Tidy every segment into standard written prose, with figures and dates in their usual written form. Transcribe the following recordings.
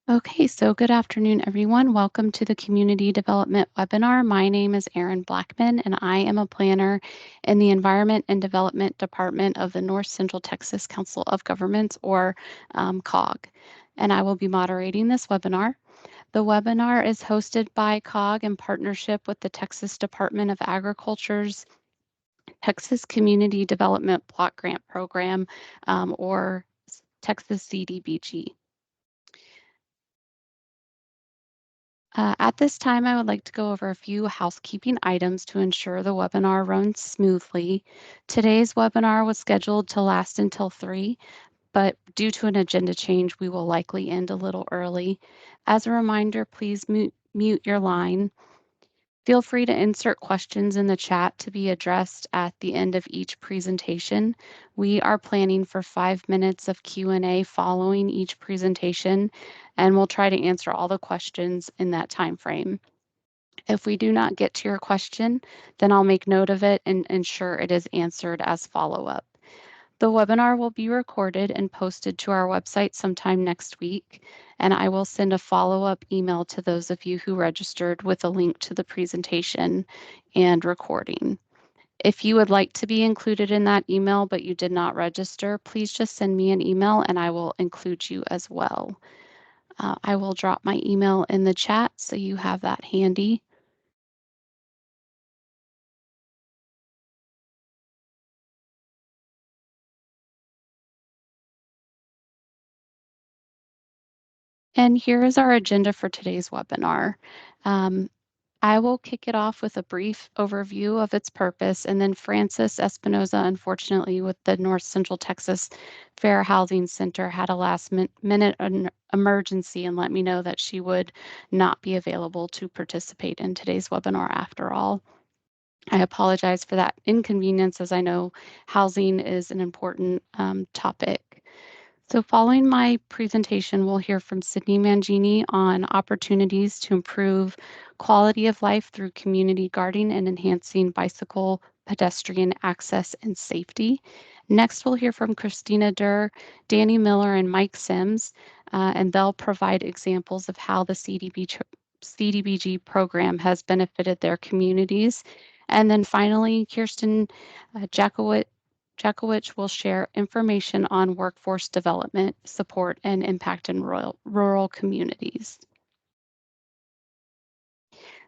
Okay, so good afternoon, everyone. Welcome to the Community Development webinar. My name is Erin Blackman, and I am a planner in the Environment and Development Department of the North Central Texas Council of Governments, or COG, and I will be moderating this webinar. The webinar is hosted by COG in partnership with the Texas Department of Agriculture's Texas Community Development Block Grant Program, or Texas CDBG. At this time, I would like to go over a few housekeeping items to ensure the webinar runs smoothly. Today's webinar was scheduled to last until 3, but due to an agenda change, we will likely end a little early. As a reminder, please mute your line. Feel free to insert questions in the chat to be addressed at the end of each presentation. We are planning for 5 minutes of Q&A following each presentation, and we'll try to answer all the questions in that time frame. If we do not get to your question, then I'll make note of it and ensure it is answered as follow-up. The webinar will be recorded and posted to our website sometime next week, and I will send a follow-up email to those of you who registered with a link to the presentation and recording. If you would like to be included in that email but you did not register, please just send me an email and I will include you as well. I will drop my email in the chat so you have that handy. And here is our agenda for today's webinar. Um, I will kick it off with a brief overview of its purpose, and then Frances Espinoza, unfortunately, with the North Central Texas Fair Housing Center, had a last-minute emergency and let me know that she would not be available to participate in today's webinar after all. I apologize for that inconvenience, as I know housing is an important topic. So following my presentation, we'll hear from Sydney Mangini on opportunities to improve quality of life through community gardening and enhancing bicycle pedestrian access and safety. Next, we'll hear from Christina Durr, Danny Miller, and Mike Sims, and they'll provide examples of how the CDBG program has benefited their communities. And then finally, Kirsten Jakowicz will share information on workforce development, support, and impact in rural communities.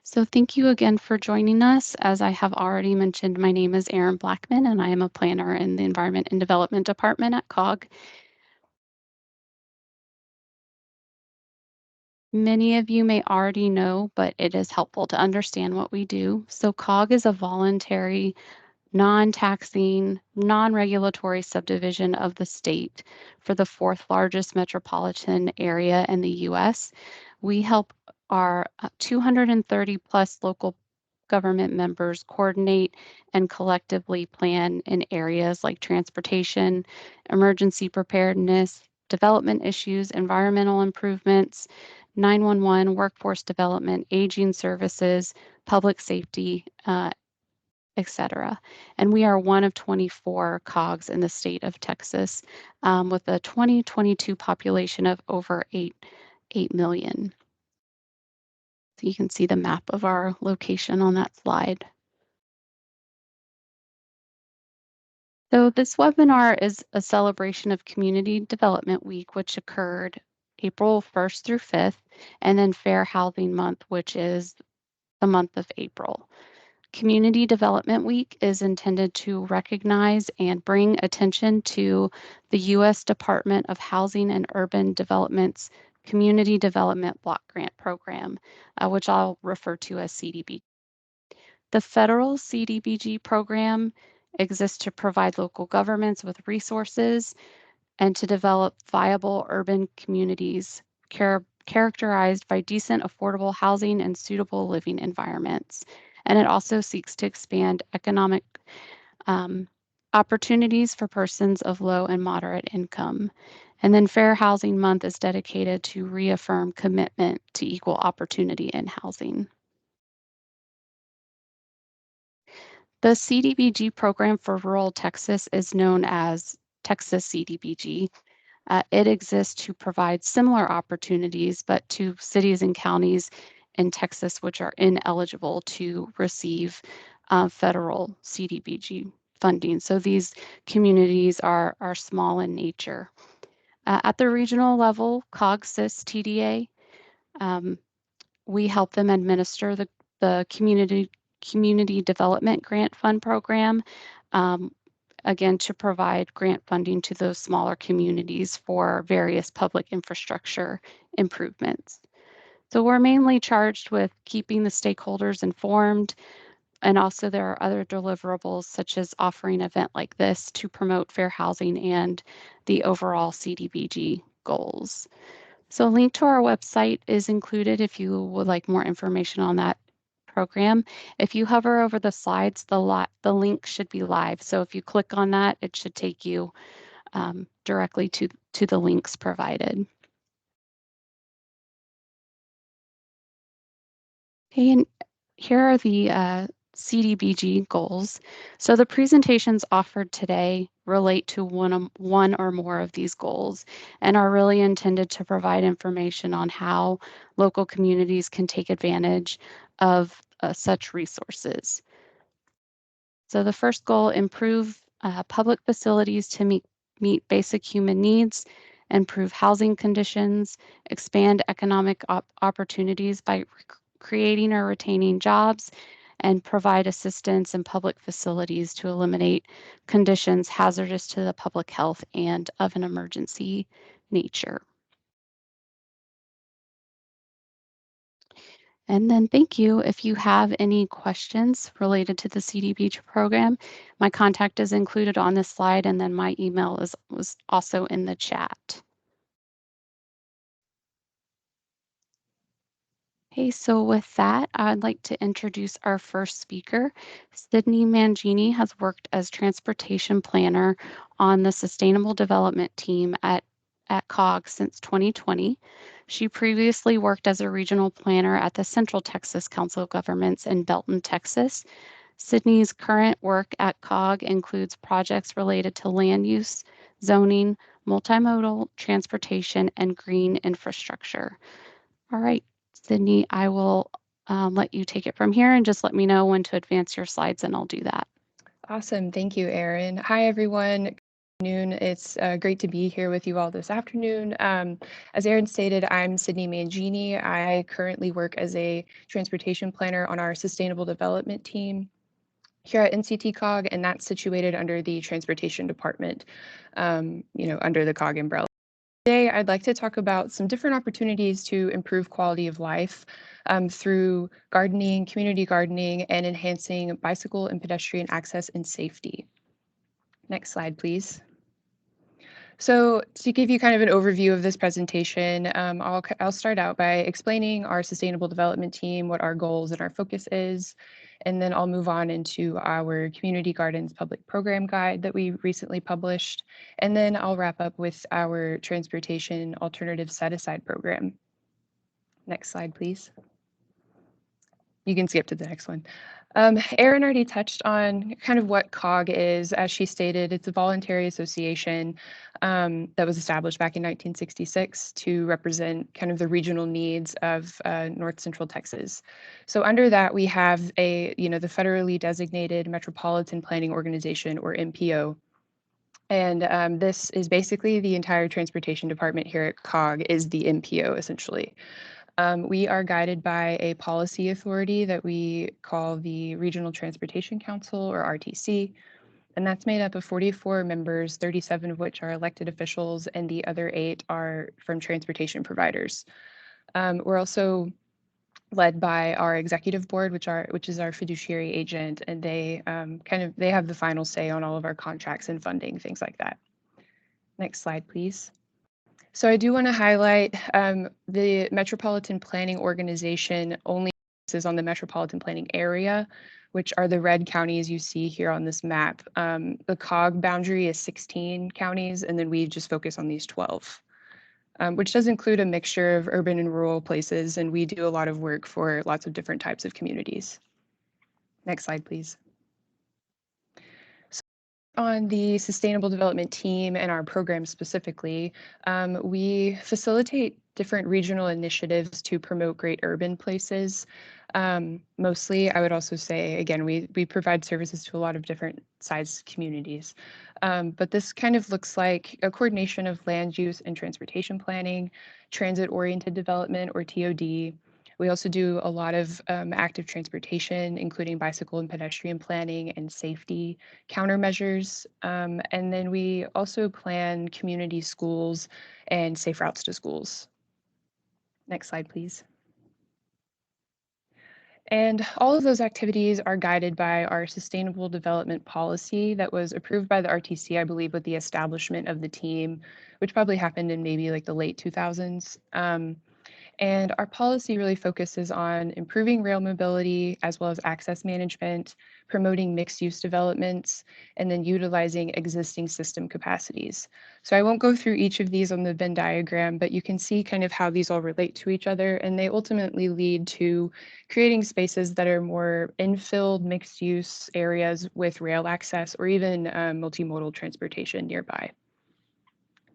So thank you again for joining us. As I have already mentioned, my name is Erin Blackman, and I am a planner in the Environment and Development Department at COG. Many of you may already know, but it is helpful to understand what we do. So COG is a voluntary, non-taxing, non-regulatory subdivision of the state for the fourth largest metropolitan area in the US. We help our 230 plus local government members coordinate and collectively plan in areas like transportation, emergency preparedness, development issues, environmental improvements, 911, workforce development, aging services, public safety, etc. And we are one of 24 COGs in the state of Texas, with a 2022 population of over 8 million. So you can see the map of our location on that slide. So this webinar is a celebration of Community Development Week, which occurred April 1st through 5th, and then Fair Housing Month, which is the month of April. Community Development Week is intended to recognize and bring attention to the U.S. Department of Housing and Urban Development's Community Development Block Grant Program, which I'll refer to as CDB. The federal CDBG program exists to provide local governments with resources and to develop viable urban communities characterized by decent, affordable housing and suitable living environments. And it also seeks to expand economic opportunities for persons of low and moderate income. And then Fair Housing Month is dedicated to reaffirm commitment to equal opportunity in housing. The CDBG program for rural Texas is known as Texas CDBG. It exists to provide similar opportunities, but to cities and counties in Texas which are ineligible to receive federal CDBG funding. So these communities are small in nature. At the regional level, COG-SIS TDA, um, we help them administer the community development grant fund program, um, again, to provide grant funding to those smaller communities for various public infrastructure improvements. So we're mainly charged with keeping the stakeholders informed, and also there are other deliverables such as offering an event like this to promote fair housing and the overall CDBG goals. So a link to our website is included if you would like more information on that program. If you hover over the slides, the link should be live. So if you click on that, it should take you directly to the links provided. Okay, and here are the CDBG goals. So the presentations offered today relate to one or more of these goals and are really intended to provide information on how local communities can take advantage of such resources. So the first goal, improve public facilities to meet basic human needs, improve housing conditions, expand economic opportunities by creating or retaining jobs, and provide assistance in public facilities to eliminate conditions hazardous to the public health and of an emergency nature. And then thank you. If you have any questions related to the CDBG program, my contact is included on this slide, and then my email was also in the chat. Okay, so with that, I'd like to introduce our first speaker. Sydney Mangini has worked as transportation planner on the Sustainable Development Team at COG since 2020. She previously worked as a regional planner at the Central Texas Council of Governments in Belton, Texas. Sydney's current work at COG includes projects related to land use, zoning, multimodal transportation, and green infrastructure. All right, Sydney, I will let you take it from here and just let me know when to advance your slides and I'll do that. Awesome. Thank you, Erin. Hi, everyone. Good afternoon. It's great to be here with you all this afternoon. As Erin stated, I'm Sydney Mangini. I currently work as a transportation planner on our sustainable development team here at NCTCOG, and that's situated under the transportation department, under the COG umbrella. Today, I'd like to talk about some different opportunities to improve quality of life through gardening, community gardening, and enhancing bicycle and pedestrian access and safety. Next slide, please. So to give you kind of an overview of this presentation, I'll start out by explaining our sustainable development team, what our goals and our focus is, and then I'll move on into our Community Gardens Public Program Guide that we recently published, and then I'll wrap up with our Transportation Alternative Set-Aside Program. Next slide, please. You can skip to the next one. Erin already touched on kind of what COG is. As she stated, it's a voluntary association that was established back in 1966 to represent kind of the regional needs of North Central Texas. So under that, we have the federally designated Metropolitan Planning Organization, or MPO. And this is basically the entire transportation department here at COG is the MPO, essentially. We are guided by a policy authority that we call the Regional Transportation Council, or RTC, and that's made up of 44 members, 37 of which are elected officials, and the other 8 are from transportation providers. We're also led by our executive board, which is our fiduciary agent, and they they have the final say on all of our contracts and funding, things like that. Next slide, please. So I do want to highlight the Metropolitan Planning Organization only focuses on the metropolitan planning area, which are the red counties you see here on this map. The COG boundary is 16 counties, and then we just focus on these 12, which does include a mixture of urban and rural places, and we do a lot of work for lots of different types of communities. Next slide, please. On the sustainable development team and our program specifically, we facilitate different regional initiatives to promote great urban places. Mostly, I would also say, again, we provide services to a lot of different size communities. But this kind of looks like a coordination of land use and transportation planning, transit-oriented development or TOD. We also do a lot of active transportation, including bicycle and pedestrian planning and safety countermeasures. And then we also plan community schools and safe routes to schools. Next slide, please. And all of those activities are guided by our sustainable development policy that was approved by the RTC, I believe, with the establishment of the team, which probably happened in maybe like the late 2000s. And our policy really focuses on improving rail mobility as well as access management, promoting mixed use developments, and then utilizing existing system capacities. So I won't go through each of these on the Venn diagram, but you can see kind of how these all relate to each other, and they ultimately lead to creating spaces that are more infilled mixed use areas with rail access or even multimodal transportation nearby.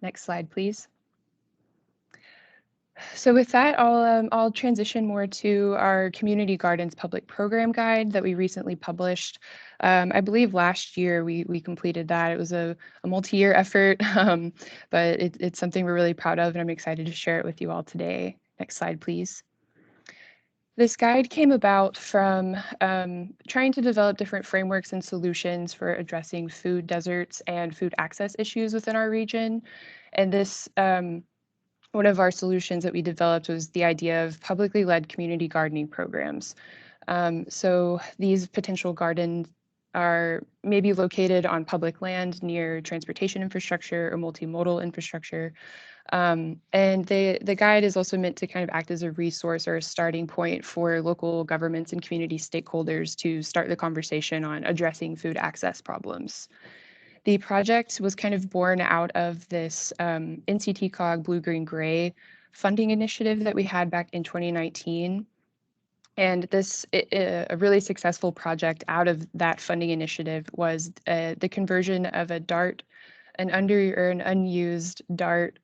Next slide, please. So with that, I'll transition more to our Community Gardens Public Program Guide that we recently published. I believe last year we completed that. It was a multi-year effort, but it's something we're really proud of, and I'm excited to share it with you all today. Next slide, please. This guide came about from trying to develop different frameworks and solutions for addressing food deserts and food access issues within our region. And this one of our solutions that we developed was the idea of publicly led community gardening programs. So these potential gardens are maybe located on public land near transportation infrastructure or multimodal infrastructure. And the guide is also meant to kind of act as a resource or a starting point for local governments and community stakeholders to start the conversation on addressing food access problems. The project was kind of born out of this NCTCOG Blue, Green, Gray funding initiative that we had back in 2019. And a really successful project out of that funding initiative was the conversion of an unused DART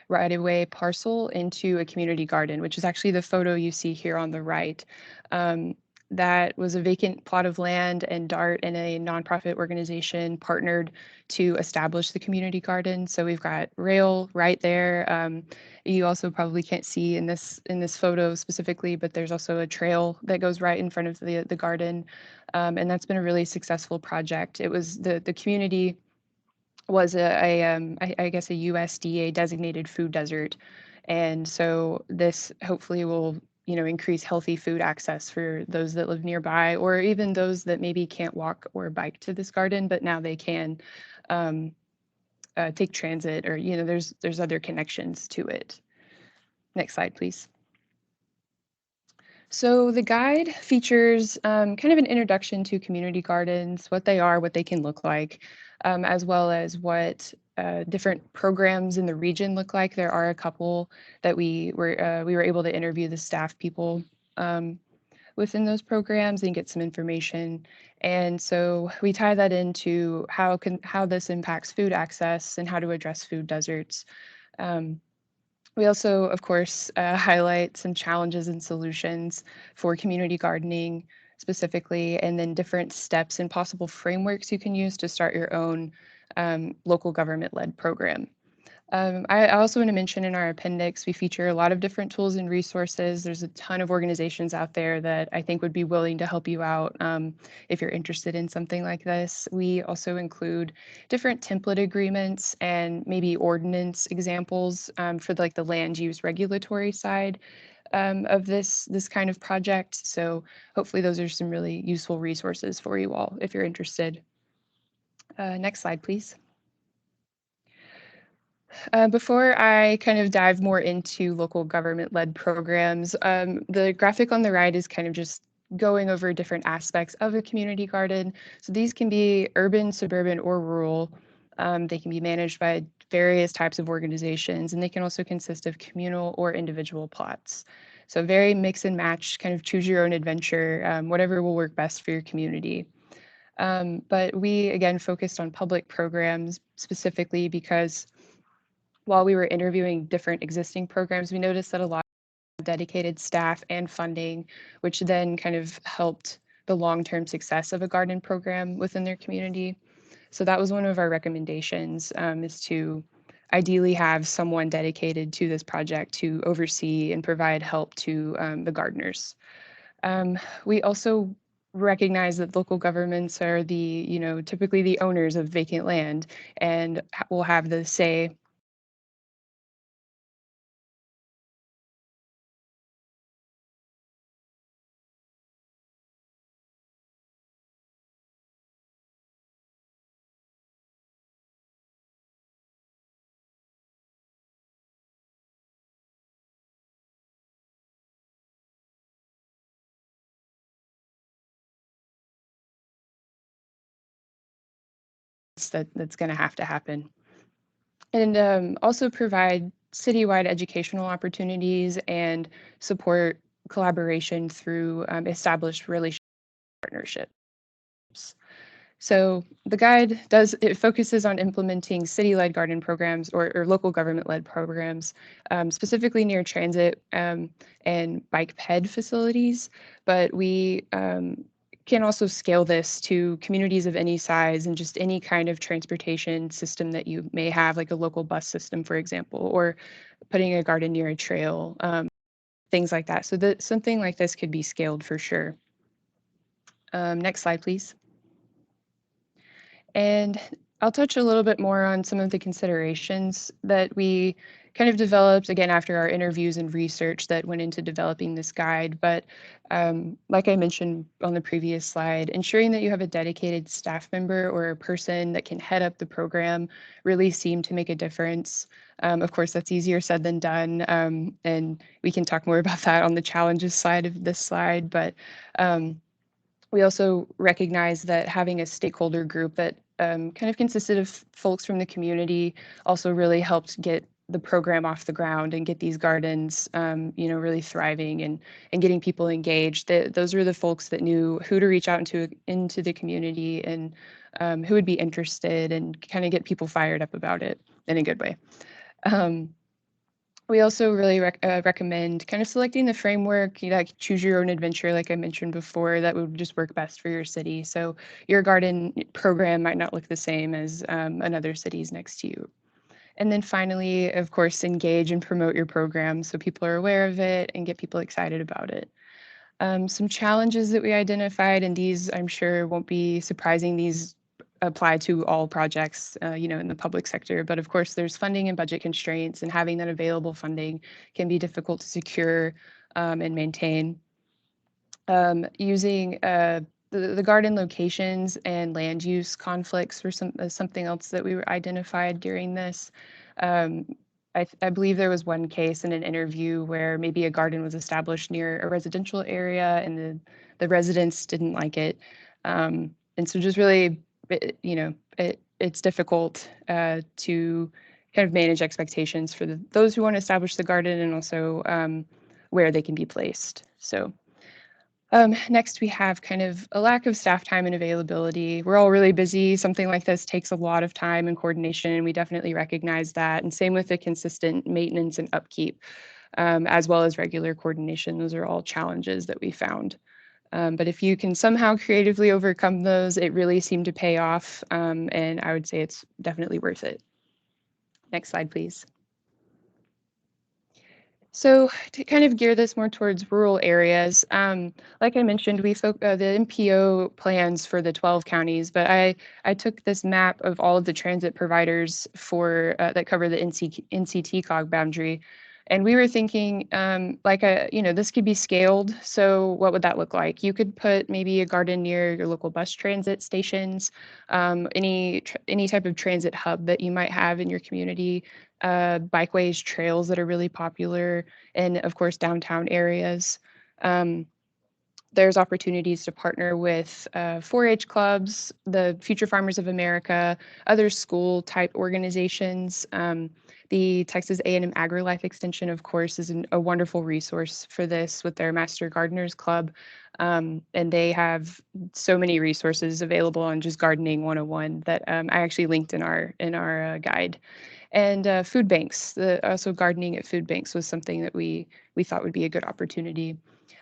right-of-way parcel into a community garden, which is actually the photo you see here on the right. That was a vacant plot of land, and DART and a nonprofit organization partnered to establish the community garden. So we've got rail right there. You also probably can't see in this photo specifically, but there's also a trail that goes right in front of the garden, and that's been a really successful project. It was the community was I guess a USDA designated food desert, and so this hopefully will increase healthy food access for those that live nearby, or even those that maybe can't walk or bike to this garden, but now they can take transit, or there's other connections to it. Next slide, please. So the guide features kind of an introduction to community gardens, what they are, what they can look like, as well as what different programs in the region look like. There are a couple that we were able to interview the staff people within those programs and get some information. And so we tie that into how this impacts food access and how to address food deserts. We also, of course, highlight some challenges and solutions for community gardening specifically, and then different steps and possible frameworks you can use to start your own local government-led program. I also want to mention in our appendix, we feature a lot of different tools and resources. There's a ton of organizations out there that I think would be willing to help you out if you're interested in something like this. We also include different template agreements and maybe ordinance examples for like the land use regulatory side of this kind of project. So hopefully those are some really useful resources for you all if you're interested. Next slide, please. Before I kind of dive more into local government-led programs, the graphic on the right is kind of just going over different aspects of a community garden. So these can be urban, suburban, or rural. They can be managed by various types of organizations, and they can also consist of communal or individual plots. So very mix and match, kind of choose your own adventure, whatever will work best for your community. But we, again, focused on public programs specifically because while we were interviewing different existing programs, we noticed that a lot of dedicated staff and funding, which then kind of helped the long-term success of a garden program within their community. So that was one of our recommendations, is to ideally have someone dedicated to this project to oversee and provide help to the gardeners. We also recognize that local governments are typically the owners of vacant land and will have the say that's going to have to happen. And also provide citywide educational opportunities and support collaboration through established relationship partnerships. So the guide it focuses on implementing city-led garden programs or local government-led programs, specifically near transit and bike ped facilities. But we can also scale this to communities of any size and just any kind of transportation system that you may have, like a local bus system, for example, or putting a garden near a trail, things like that. So that something like this could be scaled for sure. Next slide, please. And I'll touch a little bit more on some of the considerations that we kind of developed again after our interviews and research that went into developing this guide. But like I mentioned on the previous slide, ensuring that you have a dedicated staff member or a person that can head up the program really seemed to make a difference. Of course, that's easier said than done. And we can talk more about that on the challenges side of this slide. But we also recognize that having a stakeholder group that kind of consisted of folks from the community also really helped get the program off the ground and get these gardens, really thriving and getting people engaged. Those were the folks that knew who to reach out into the community and who would be interested and kind of get people fired up about it in a good way. We also really recommend kind of selecting the framework, like choose your own adventure, like I mentioned before, that would just work best for your city. So your garden program might not look the same as another city's next to you. And then finally, of course, engage and promote your program so people are aware of it and get people excited about it. Some challenges that we identified, and these I'm sure won't be surprising, these apply to all projects, in the public sector. But of course, there's funding and budget constraints, and having that available funding can be difficult to secure and maintain. Using the garden locations and land use conflicts were something else that we identified during this. Um, I believe there was one case in an interview where maybe a garden was established near a residential area and the residents didn't like it. And so just really, it's difficult to kind of manage expectations for those who want to establish the garden and also where they can be placed. So next, we have kind of a lack of staff time and availability. We're all really busy. Something like this takes a lot of time and coordination, and we definitely recognize that. And same with the consistent maintenance and upkeep, as well as regular coordination. Those are all challenges that we found. But if you can somehow creatively overcome those, it really seemed to pay off, and I would say it's definitely worth it. Next slide, please. So to kind of gear this more towards rural areas, like I mentioned, the MPO plans for the 12 counties, but I took this map of all of the transit providers for that cover the NCTCOG boundary, and we were thinking this could be scaled. So what would that look like? You could put maybe a garden near your local bus transit stations, any type of transit hub that you might have in your community, bikeways, trails that are really popular, and of course downtown areas. Um, there's opportunities to partner with 4-H clubs, the Future Farmers of America, other school-type organizations. The Texas A&M AgriLife Extension, of course, is a wonderful resource for this with their Master Gardeners Club. And they have so many resources available on just Gardening 101 that I actually linked in our guide. And food banks, also gardening at food banks was something that we thought would be a good opportunity.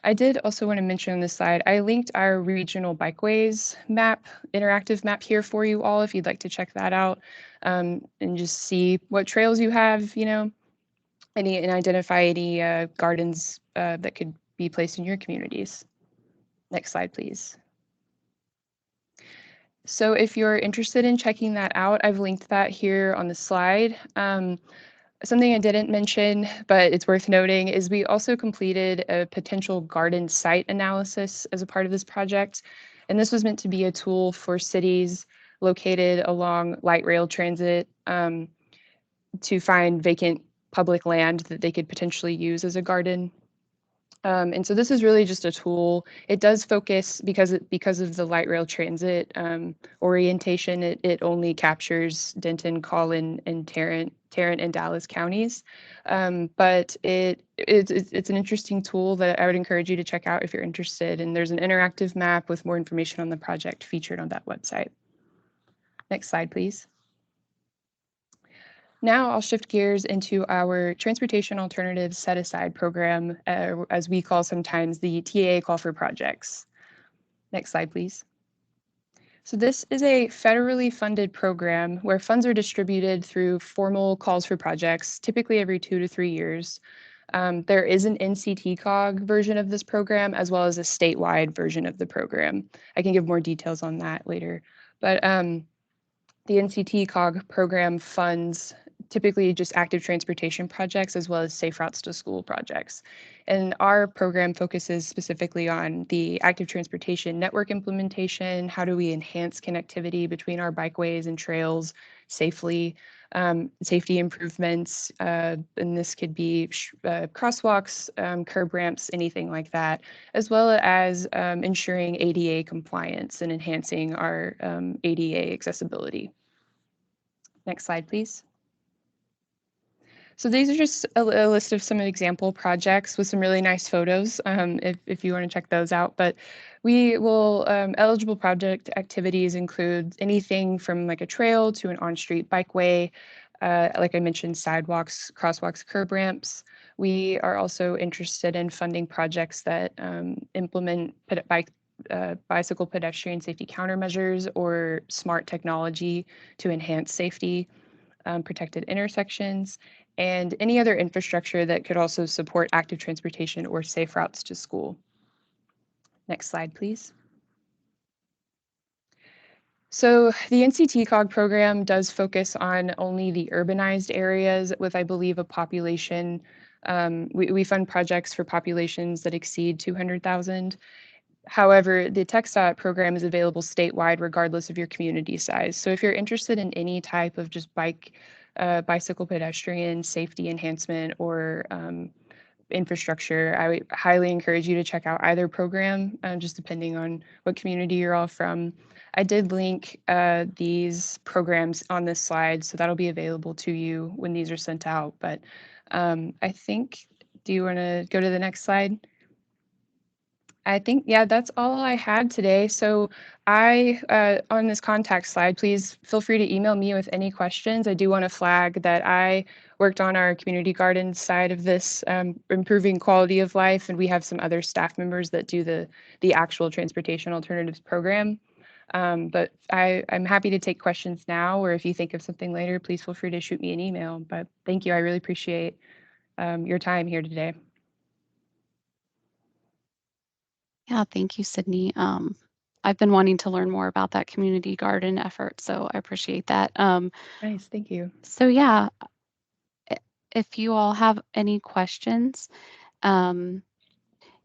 I did also want to mention on this slide, I linked our regional bikeways map, interactive map here for you all if you'd like to check that out, and just see what trails you have, and identify any gardens that could be placed in your communities. Next slide, please. So if you're interested in checking that out, I've linked that here on the slide. Something I didn't mention, but it's worth noting, is we also completed a potential garden site analysis as a part of this project. And this was meant to be a tool for cities located along light rail transit to find vacant public land that they could potentially use as a garden. And so this is really just a tool. It does focus because of the light rail transit orientation. It only captures Denton, Collin, and Tarrant and Dallas counties. But it's an interesting tool that I would encourage you to check out if you're interested. And there's an interactive map with more information on the project featured on that website. Next slide, please. Now I'll shift gears into our Transportation Alternatives Set Aside program, as we call sometimes the TAA Call for Projects. Next slide, please. So this is a federally funded program where funds are distributed through formal calls for projects, typically every 2 to 3 years. There is an NCTCOG version of this program, as well as a statewide version of the program. I can give more details on that later. But the NCTCOG program funds typically just active transportation projects as well as safe routes to school projects. And our program focuses specifically on the active transportation network implementation. How do we enhance connectivity between our bikeways and trails safely? Safety improvements, and this could be crosswalks, curb ramps, anything like that, as well as ensuring ADA compliance and enhancing our ADA accessibility. Next slide, please. So these are just a list of some example projects with some really nice photos, if you want to check those out. But we will, eligible project activities include anything from like a trail to an on-street bikeway, like I mentioned, sidewalks, crosswalks, curb ramps. We are also interested in funding projects that implement bicycle pedestrian safety countermeasures or smart technology to enhance safety, protected intersections, and any other infrastructure that could also support active transportation or safe routes to school. Next slide, please. So the NCTCOG program does focus on only the urbanized areas with, I believe, a population. We fund projects for populations that exceed 200,000. However, the TxDOT program is available statewide regardless of your community size. So if you're interested in any type of just bicycle pedestrian safety enhancement or infrastructure, I would highly encourage you to check out either program, just depending on what community you're all from. I did link these programs on this slide, so that'll be available to you when these are sent out. But I think, do you want to go to the next slide? I think, yeah, that's all I had today. So on this contact slide, please feel free to email me with any questions. I do want to flag that I worked on our community garden side of this, improving quality of life, and we have some other staff members that do the actual transportation alternatives program. But I'm happy to take questions now, or if you think of something later, please feel free to shoot me an email. But thank you. I really appreciate your time here today. Yeah, thank you, Sydney. I've been wanting to learn more about that community garden effort, so I appreciate that. Nice. Thank you. So yeah, if you all have any questions, um,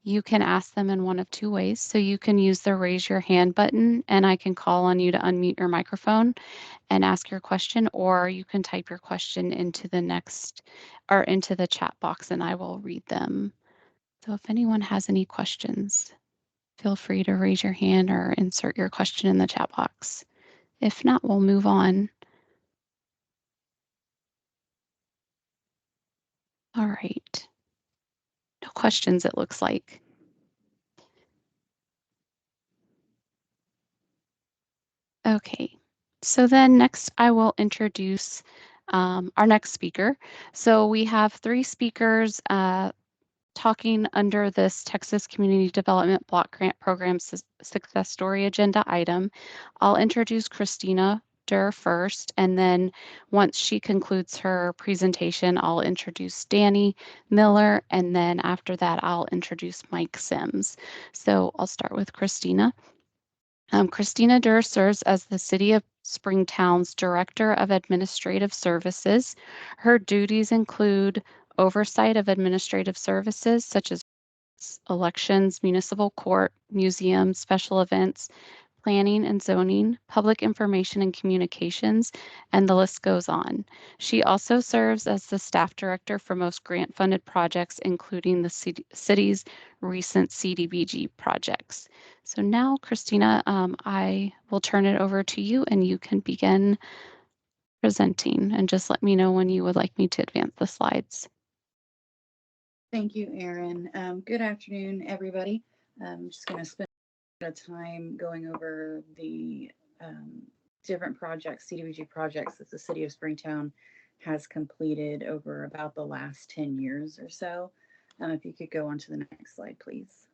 you can ask them in one of two ways. So you can use the raise your hand button and I can call on you to unmute your microphone and ask your question, or you can type your question into the next or into the chat box and I will read them. So if anyone has any questions. Feel free to raise your hand or insert your question in the chat box. If not, we'll move on. All right. No questions, it looks like. Okay. So then next I will introduce our next speaker. So we have three speakers talking under this Texas Community Development Block Grant Program Success Story Agenda item. I'll introduce Christina Durr first, and then once she concludes her presentation, I'll introduce Danny Miller, and then after that, I'll introduce Mike Sims. So I'll start with Christina. Christina Durr serves as the City of Springtown's Director of Administrative Services. Her duties include oversight of administrative services such as elections, municipal court, museums, special events, planning and zoning, public information and communications, and the list goes on. She also serves as the staff director for most grant funded projects, including the city's recent CDBG projects. So now, Christina, I will turn it over to you and you can begin presenting and just let me know when you would like me to advance the slides. Thank you, Erin. Good afternoon, everybody. I'm just going to spend a bit of time going over the different projects, CDBG projects that the City of Springtown has completed over about the last 10 years or so. If you could go on to the next slide, please.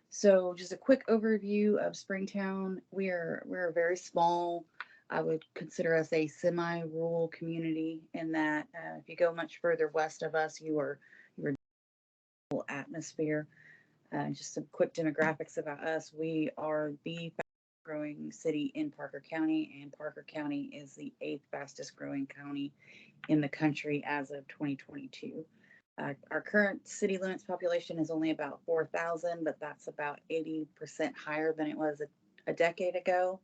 So just a quick overview of Springtown. We're a very small, I would consider us a semi-rural community in that if you go much further west of us, you're atmosphere. Just some quick demographics about us. We are the fastest growing city in Parker County, and Parker County is the 8th fastest growing county in the country as of 2022. Our current city limits population is only about 4,000, but that's about 80% higher than it was a decade ago.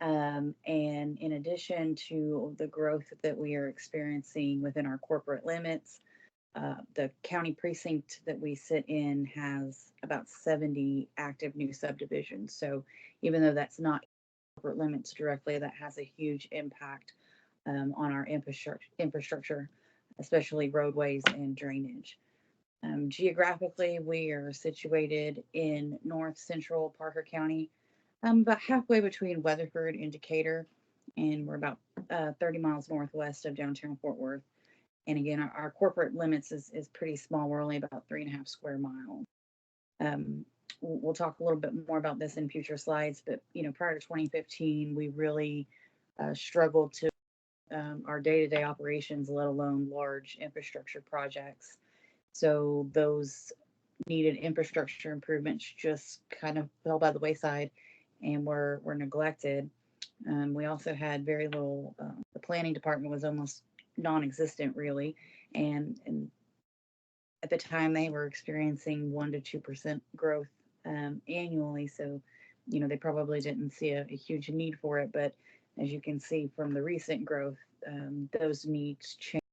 And in addition to the growth that we are experiencing within our corporate limits, the county precinct that we sit in has about 70 active new subdivisions. So even though that's not corporate limits directly, that has a huge impact on our infrastructure, especially roadways and drainage. Geographically, we are situated in north central Parker County, about halfway between Weatherford and Decatur, and we're about 30 miles northwest of downtown Fort Worth. And again, our corporate limits is pretty small. We're only about 3.5 square miles. We'll talk a little bit more about this in future slides, but prior to 2015, we really struggled to our day-to-day operations, let alone large infrastructure projects. So those needed infrastructure improvements just kind of fell by the wayside and were neglected. We also had very little, the planning department was almost non-existent really. And at the time they were experiencing 1 to 2% growth annually. So, they probably didn't see a huge need for it. But as you can see from the recent growth, those needs change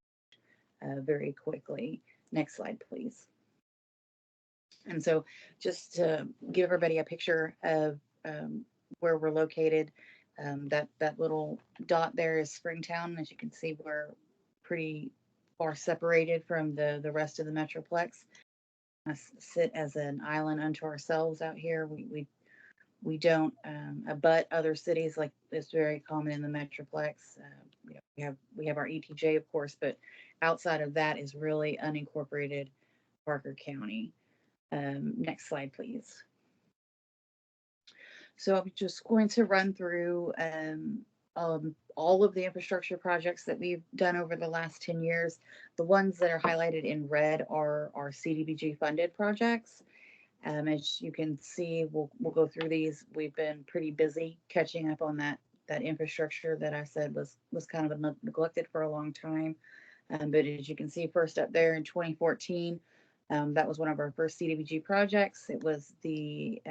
very quickly. Next slide, please. And so just to give everybody a picture of where we're located, that little dot there is Springtown. As you can see, we're pretty far separated from the rest of the Metroplex. Sit as an island unto ourselves out here. We don't abut other cities like is very common in the Metroplex. We have our ETJ, of course, but outside of that is really unincorporated Parker County. Next slide, please. So I'm just going to run through all of the infrastructure projects that we've done over the last 10 years. The ones that are highlighted in red are our CDBG funded projects. As you can see, we'll go through these. We've been pretty busy catching up on that infrastructure that I said was kind of neglected for a long time. But as you can see, first up there in 2014, that was one of our first CDBG projects. It was the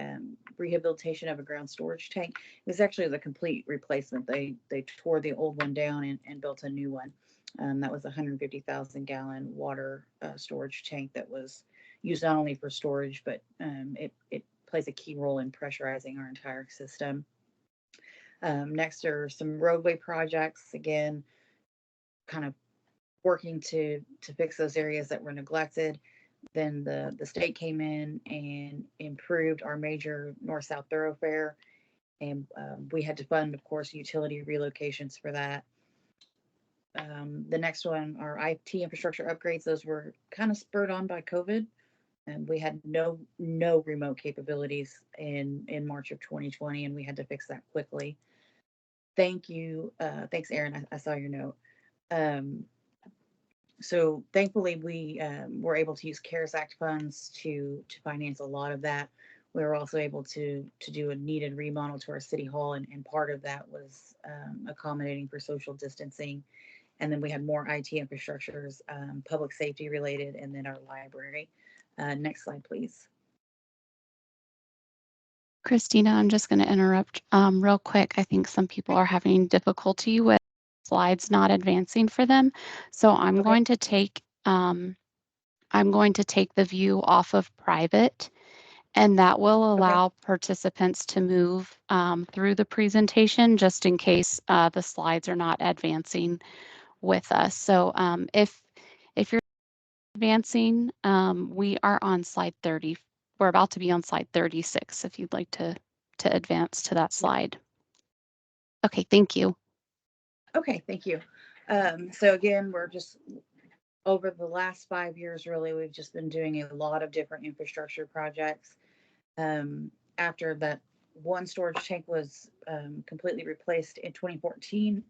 rehabilitation of a ground storage tank. It was actually the complete replacement. They tore the old one down and built a new one. That was a 150,000 gallon water storage tank that was, used not only for storage, but it plays a key role in pressurizing our entire system. Next are some roadway projects, again, kind of working to fix those areas that were neglected. Then the state came in and improved our major north-south thoroughfare, and we had to fund, of course, utility relocations for that. The next one are IT infrastructure upgrades. Those were kind of spurred on by COVID, and we had no remote capabilities in March of 2020, and we had to fix that quickly. Thank you, thanks, Aaron. I saw your note. Um, so thankfully, we were able to use CARES Act funds to finance a lot of that. We were also able to do a needed remodel to our city hall, and part of that was accommodating for social distancing. And then we had more IT infrastructures, public safety related, and then our library. Next slide, please. Christina, I'm just going to interrupt real quick. I think some people are having difficulty with slides not advancing for them. So I'm Okay. going to take the view off of private, and that will Okay. allow participants to move through the presentation just in case the slides are not advancing with us. So if you're advancing, we are on slide 30. We're about to be on slide 36 if you'd like to advance to that Yep. slide. Okay, thank you. Okay, thank you. So again, we're just over the last 5 years, really, we've just been doing a lot of different infrastructure projects. After that one storage tank was completely replaced in 2014,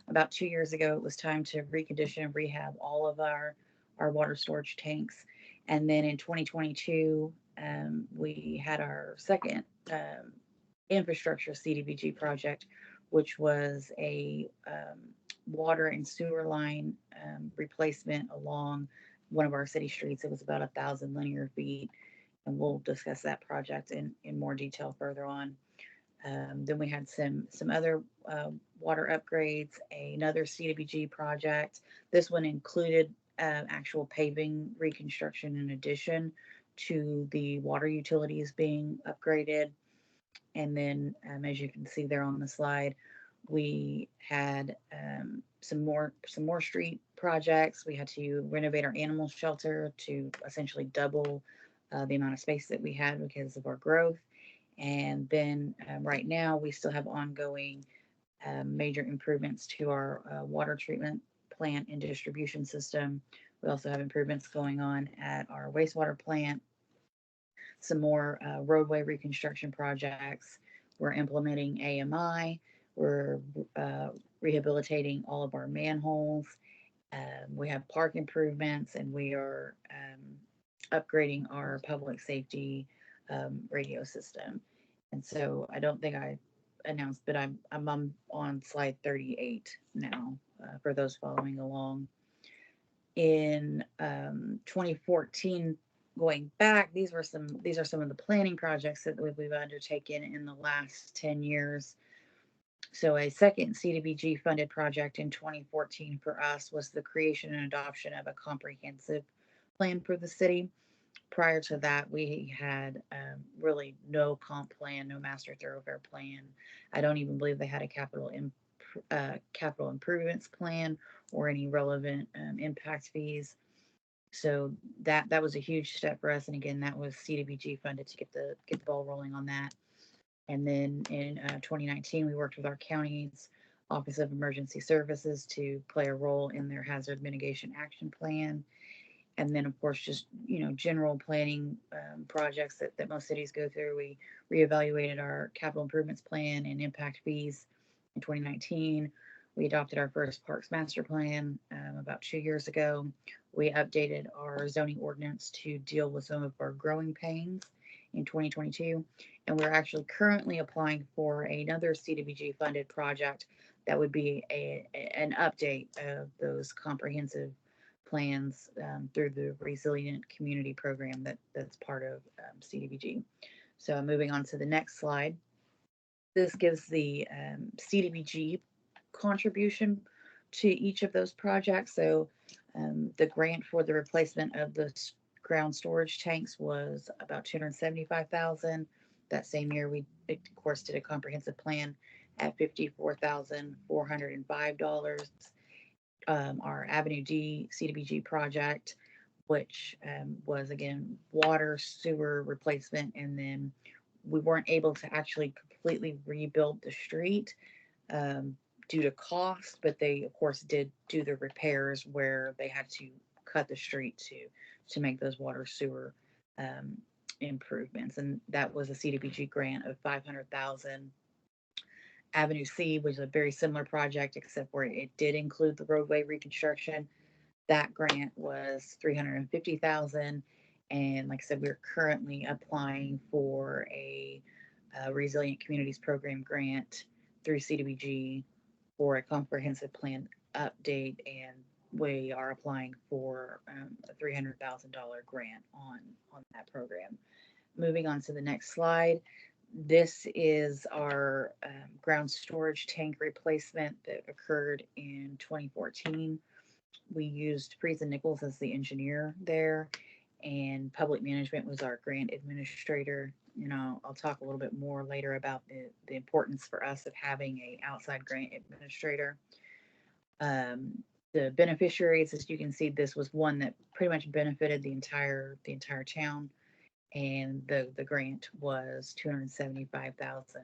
about 2 years ago, it was time to recondition and rehab all of our water storage tanks. And then in 2022, we had our second infrastructure CDBG project, which was a water and sewer line replacement along one of our city streets. It was about 1,000 linear feet, and we'll discuss that project in more detail further on. Then we had some other water upgrades, another CDBG project. This one included actual paving reconstruction in addition to the water utilities being upgraded. And then, as you can see there on the slide, we had some more street projects. We had to renovate our animal shelter to essentially double the amount of space that we had because of our growth. And then right now we still have ongoing major improvements to our water treatment plant and distribution system. We also have improvements going on at our wastewater plant, some more roadway reconstruction projects. We're implementing AMI. We're rehabilitating all of our manholes. We have park improvements, and we are upgrading our public safety radio system. And so I don't think I announced, but I'm on slide 38 now for those following along. In 2014, going back, these are some of the planning projects that we've undertaken in the last 10 years. So a second CDBG funded project in 2014 for us was the creation and adoption of a comprehensive plan for the city. Prior to that, we had really no comp plan, no master thoroughfare plan. I don't even believe they had a capital improvements plan or any relevant impact fees. So that was a huge step for us. And again, that was CDBG funded to get the ball rolling on that. And then in 2019, we worked with our county's Office of Emergency Services to play a role in their hazard mitigation action plan. And then, of course, just general planning projects that most cities go through. We reevaluated our capital improvements plan and impact fees in 2019. We adopted our first parks master plan about 2 years ago. We updated our zoning ordinance to deal with some of our growing pains in 2022. And we're actually currently applying for another CDBG funded project that would be an update of those comprehensive plans through the Resilient Community Program that's part of CDBG. So moving on to the next slide. This gives the CDBG contribution to each of those projects. So the grant for the replacement of the ground storage tanks was about 275,000. That same year, we of course did a comprehensive plan at $54,405. Our Avenue D CDBG project, which was again water sewer replacement, and then we weren't able to actually completely rebuild the street um, due to cost, but they of course did do the repairs where they had to cut the street to make those water sewer um, improvements, and that was a CDBG grant of 500,000. Avenue C was a very similar project, except where it did include the roadway reconstruction. That grant was 350,000, and like I said, we're currently applying for a Resilient Communities Program grant through CDBG for a comprehensive plan update, and we are applying for a $300,000 grant on that program. Moving on to the next slide. This is our ground storage tank replacement that occurred in 2014. We used Freeze and Nichols as the engineer there, and Public Management was our grant administrator. You know, I'll talk a little bit more later about the importance for us of having a outside grant administrator. The beneficiaries, as you can see, this was one that pretty much benefited the entire town, and the grant was 275,000.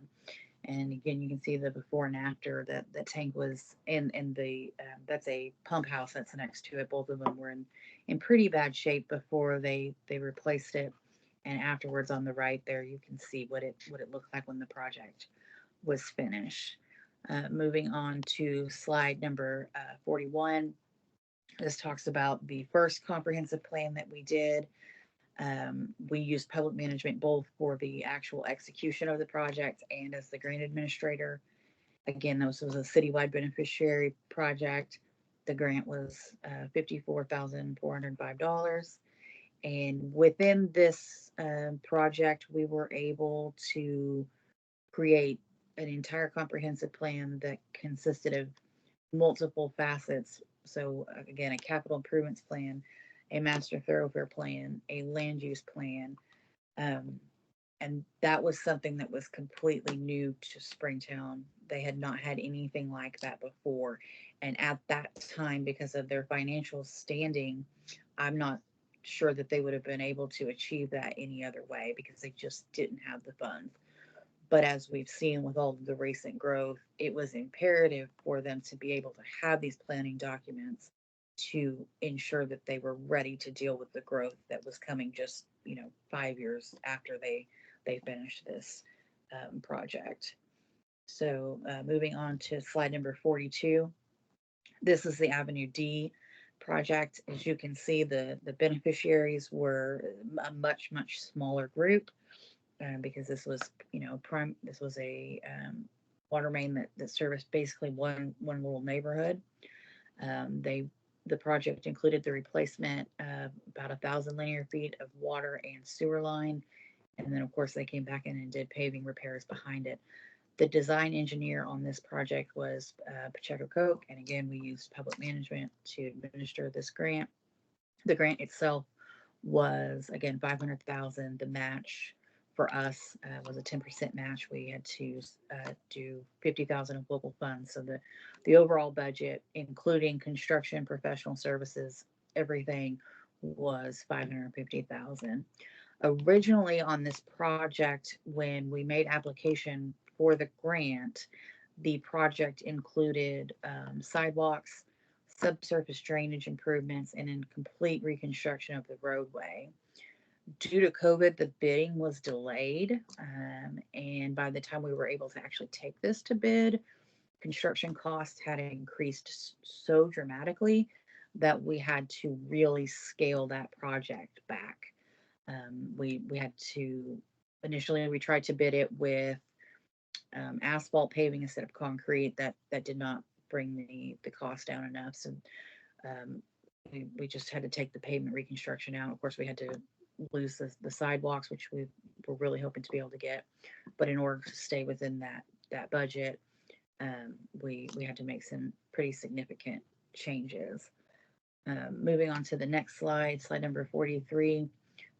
And again, you can see the before and after that the tank was in the that's a pump house that's next to it. Both of them were in pretty bad shape before they replaced it, and afterwards on the right there you can see what it looked like when the project was finished. Moving on to slide number 41. This talks about the first comprehensive plan that we did. We used Public Management both for the actual execution of the project and as the grant administrator. Again, this was a citywide beneficiary project. The grant was $54,405. And within this project, we were able to create an entire comprehensive plan that consisted of multiple facets. So, again, a capital improvements plan, a master thoroughfare plan, a land use plan. Um, and that was something that was completely new to Springtown. They had not had anything like that before. And at that time, because of their financial standing, I'm not sure that they would have been able to achieve that any other way because they just didn't have the funds. But as we've seen with all of the recent growth, it was imperative for them to be able to have these planning documents to ensure that they were ready to deal with the growth that was coming just 5 years after they finished this project. So moving on to slide number 42. This is the Avenue D project. As you can see, the beneficiaries were a much smaller group because this was, this was a water main that serviced basically one little neighborhood. The project included the replacement of about 1,000 linear feet of water and sewer line, and then of course they came back in and did paving repairs behind it. The design engineer on this project was Pacheco Koch, and again we used Public Management to administer this grant. The grant itself was again 500,000. The match for us was a 10% match. We had to do 50,000 of local funds. So the overall budget, including construction, professional services, everything, was 550,000. Originally on this project, when we made application for the grant, the project included sidewalks, subsurface drainage improvements, and in complete reconstruction of the roadway. Due to COVID, the bidding was delayed, and by the time we were able to actually take this to bid, construction costs had increased so dramatically that we had to really scale that project back. We had to initially we tried to bid it with asphalt paving instead of concrete. That did not bring the cost down enough. So um, we just had to take the pavement reconstruction out. Of course, we had to lose the sidewalks, which we were really hoping to be able to get. But in order to stay within that budget, we had to make some pretty significant changes. Moving on to the next slide, slide number 43.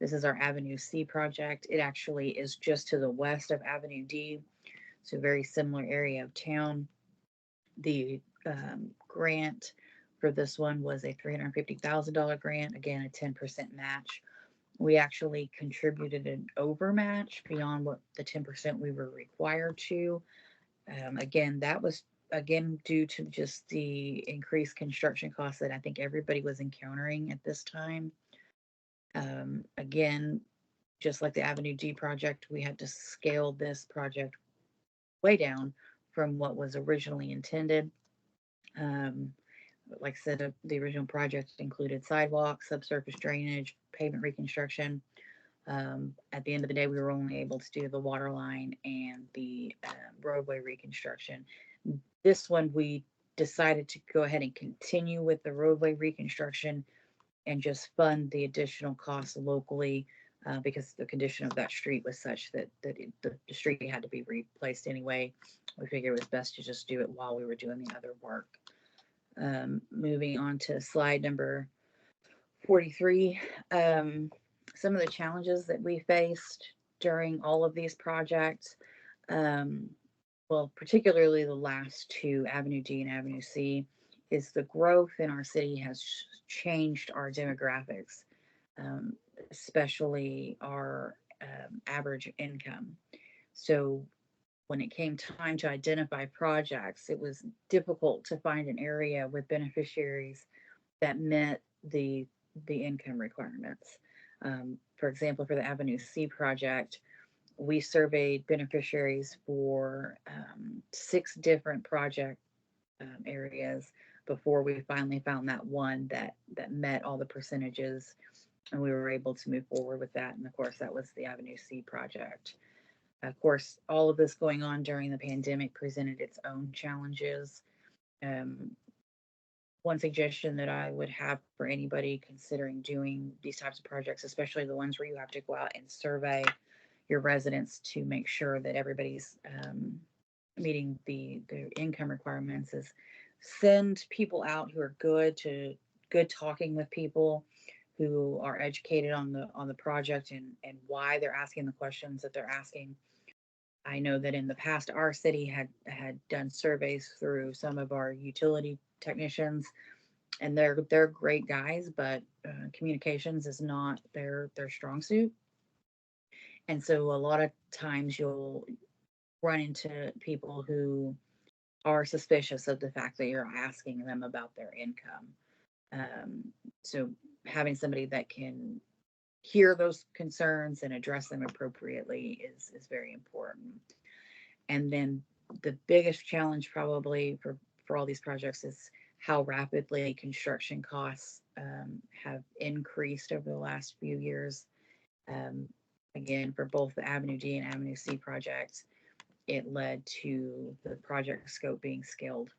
This is our Avenue C project. It actually is just to the west of Avenue D, so very similar area of town. The grant for this one was a $350,000 grant, again, a 10% match. We actually contributed an overmatch beyond what the 10% we were required to. Again, that was due to just the increased construction costs that I think everybody was encountering at this time. Again, just like the Avenue D project, we had to scale this project way down from what was originally intended. Um, like I said, the original project included sidewalks, subsurface drainage, pavement reconstruction. At the end of the day, we were only able to do the water line and the roadway reconstruction. This one, we decided to go ahead and continue with the roadway reconstruction and just fund the additional costs locally because the condition of that street was such that the street had to be replaced anyway. We figured it was best to just do it while we were doing the other work. Moving on to slide number 43. Some of the challenges that we faced during all of these projects, well, particularly the last two, Avenue D and Avenue C, is the growth in our city has changed our demographics, um, especially our average income. So when it came time to identify projects, it was difficult to find an area with beneficiaries that met the income requirements. For example, for the Avenue C project, we surveyed beneficiaries for 6 different project areas before we finally found that one that met all the percentages, and we were able to move forward with that. And of course, that was the Avenue C project. Of course, all of this going on during the pandemic presented its own challenges. Um, One suggestion that I would have for anybody considering doing these types of projects, especially the ones where you have to go out and survey your residents to make sure that everybody's meeting the income requirements, is send people out who are good talking with people, who are educated on the project and why they're asking the questions that they're asking. I know that in the past, our city had done surveys through some of our utility technicians, and they're great guys, but communications is not their strong suit. And so a lot of times you'll run into people who are suspicious of the fact that you're asking them about their income. So having somebody that can hear those concerns and address them appropriately is very important. And then the biggest challenge probably for all these projects is how rapidly construction costs have increased over the last few years. Um, Again, for both the Avenue D and Avenue C projects, it led to the project scope being scaled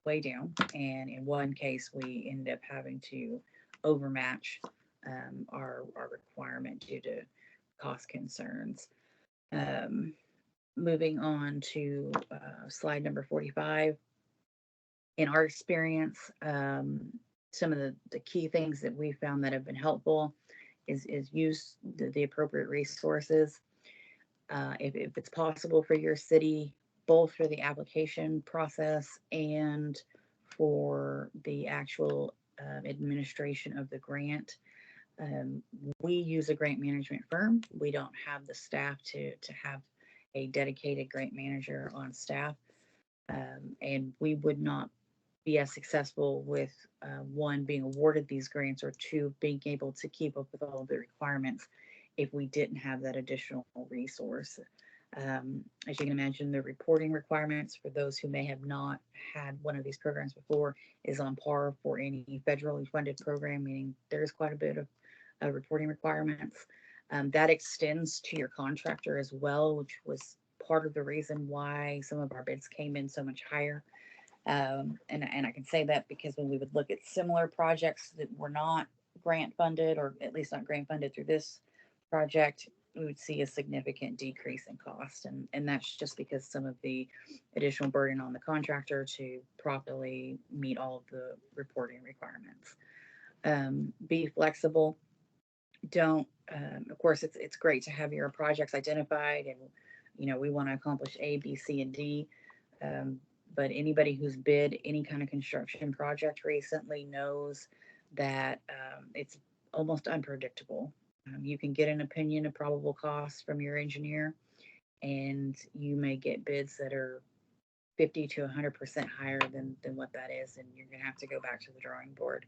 way down. And in one case, we ended up having to overmatch our requirement due to cost concerns. Um, Moving on to slide number 45. In our experience, some of the key things that we found that have been helpful is use the appropriate resources. If it's possible for your city, both for the application process and for the actual administration of the grant. Um, we use a grant management firm. We don't have the staff to have a dedicated grant manager on staff, and we would not be as successful with one, being awarded these grants, or two, being able to keep up with all of the requirements if we didn't have that additional resource. As you can imagine, the reporting requirements for those who may have not had one of these programs before is on par for any federally funded program, meaning there's quite a bit of reporting requirements. That extends to your contractor as well, which was part of the reason why some of our bids came in so much higher. And I can say that because when we would look at similar projects that were not grant funded, or at least not grant funded through this project, we would see a significant decrease in cost. And that's just because some of the additional burden on the contractor to properly meet all of the reporting requirements. Be flexible. Don't, of course, it's great to have your projects identified, and we want to accomplish A, B, C, and D. Um, but anybody who's bid any kind of construction project recently knows that it's almost unpredictable. You can get an opinion of probable cost from your engineer, and you may get bids that are 50 to 100% higher than what that is, and you're going to have to go back to the drawing board.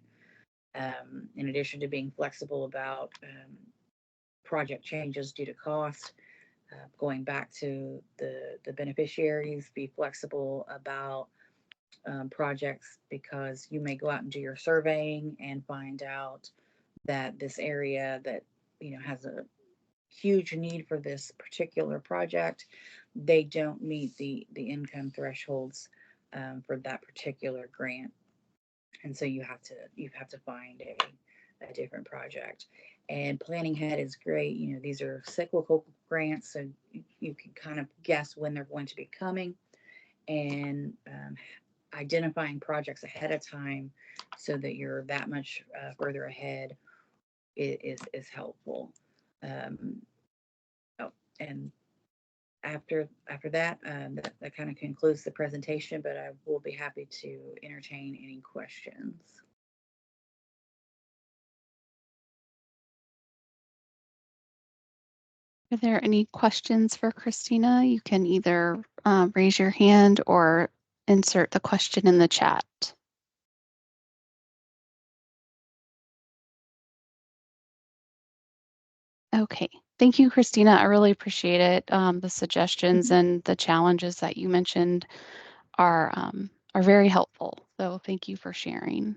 In addition to being flexible about project changes due to cost, going back to the beneficiaries, be flexible about projects, because you may go out and do your surveying and find out that this area that has a huge need for this particular project, they don't meet the income thresholds for that particular grant, and so you have to find a different project. And planning ahead is great. These are cyclical grants, so you can kind of guess when they're going to be coming, and identifying projects ahead of time so that you're that much further ahead is helpful. Um, oh, and after that, that kind of concludes the presentation, but I will be happy to entertain any questions. Are there any questions for Christina? You can either raise your hand or insert the question in the chat. Okay, thank you, Christina. I really appreciate it. The suggestions and the challenges that you mentioned are very helpful. So thank you for sharing.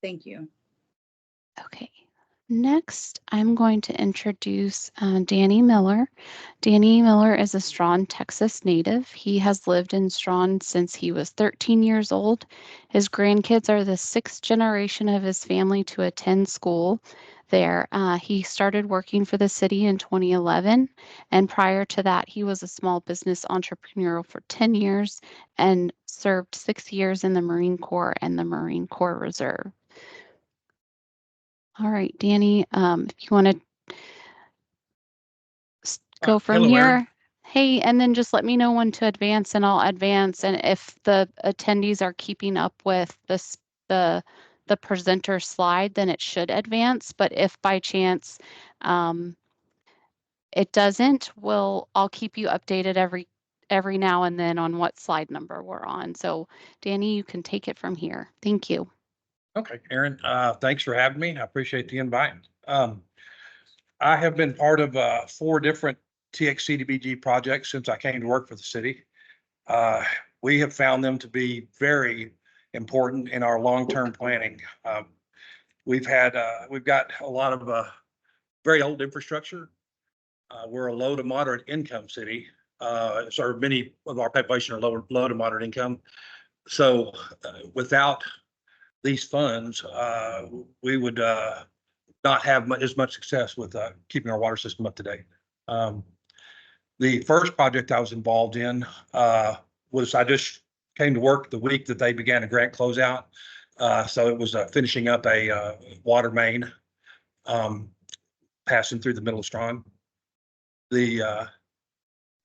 Thank you. Okay, next I'm going to introduce Danny Miller. Danny Miller is a Strawn, Texas native. He has lived in Strawn since he was 13 years old. His grandkids are the sixth generation of his family to attend school there. He started working for the city in 2011, and prior to that, he was a small business entrepreneur for 10 years and served 6 years in the Marine Corps and the Marine Corps Reserve. All right, Danny, if you want to go from Hello, here. Aaron. Hey, and then just let me know when to advance and I'll advance. And if the attendees are keeping up with this, the presenter slide, then it should advance. But if by chance it doesn't, I'll keep you updated every now and then on what slide number we're on. So Danny, you can take it from here. Thank you. Okay, Aaron, thanks for having me. I appreciate the invite. I have been part of 4 different TXCDBG projects since I came to work for the city. We have found them to be very important in our long-term planning. We've got a lot of very old infrastructure. We're a low to moderate income city. So many of our population are low to moderate income. So without these funds, we would not have as much success with keeping our water system up to date. The first project I was involved in was I just came to work the week that they began a grant closeout. So it was finishing up a water main passing through the middle of Strawn. The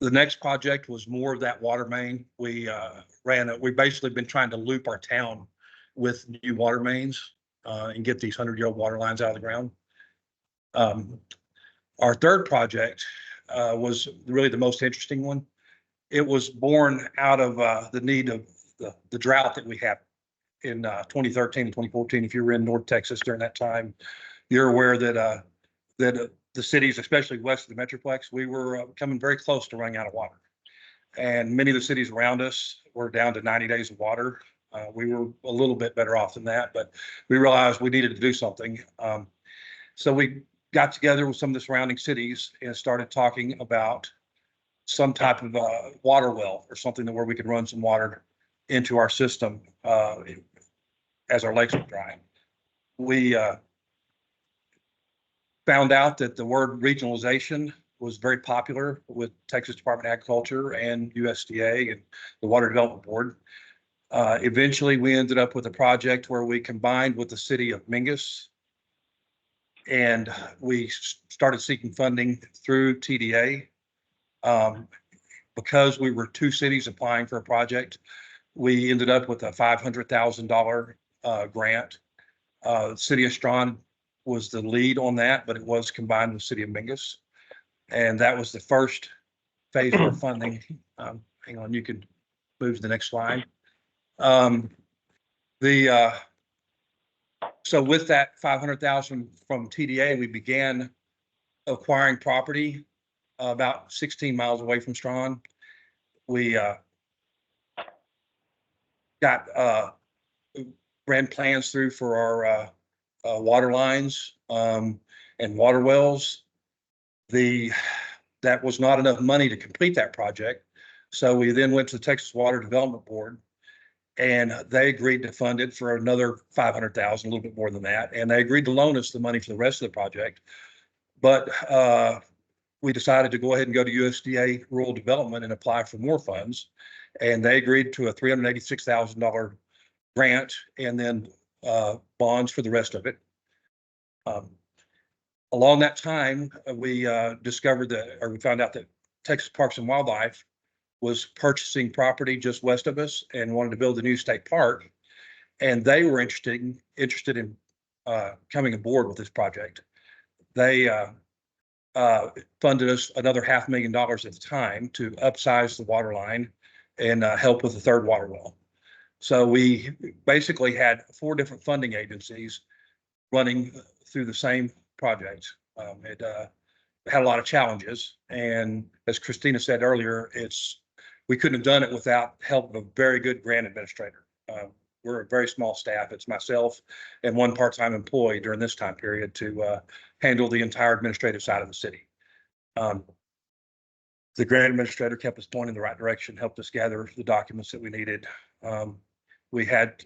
next project was more of that water main. We basically been trying to loop our town with new water mains and get these 100-year-old water lines out of the ground. Our third project was really the most interesting one. It was born out of the need of the drought that we had in 2013 and 2014. If you were in North Texas during that time, you're aware that the cities, especially west of the Metroplex, we were coming very close to running out of water. And many of the cities around us were down to 90 days of water. We were a little bit better off than that, but we realized we needed to do something. So we got together with some of the surrounding cities and started talking about some type of water well or something where we could run some water into our system as our lakes would dry. We found out that the word regionalization was very popular with Texas Department of Agriculture and USDA and the Water Development Board. Eventually, we ended up with a project where we combined with the city of Mingus, and we started seeking funding through TDA. Because we were two cities applying for a project, we ended up with a $500,000 grant. City of Strawn was the lead on that, but it was combined with City of Mingus. And that was the first phase of our funding. Hang on, you can move to the next slide. So with that 500,000 from TDA, we began acquiring property about 16 miles away from Strawn. We ran plans through for our water lines and water wells. That was not enough money to complete that project. So we then went to the Texas Water Development Board, and they agreed to fund it for another 500,000, a little bit more than that. And they agreed to loan us the money for the rest of the project. But we decided to go ahead and go to USDA Rural Development and apply for more funds. And they agreed to a $386,000 grant and then bonds for the rest of it. Along that time, we discovered that, or we found out that Texas Parks and Wildlife was purchasing property just west of us and wanted to build a new state park. And they were interested in coming aboard with this project. They funded us another $500,000 at the time to upsize the water line and help with the third water well. So we basically had 4 different funding agencies running through the same project. It had a lot of challenges, and as Christina said earlier, we couldn't have done it without help of a very good grant administrator. We're a very small staff. It's myself and 1 part-time employee during this time period to handle the entire administrative side of the city. The grant administrator kept us pointing in the right direction, helped us gather the documents that we needed. We had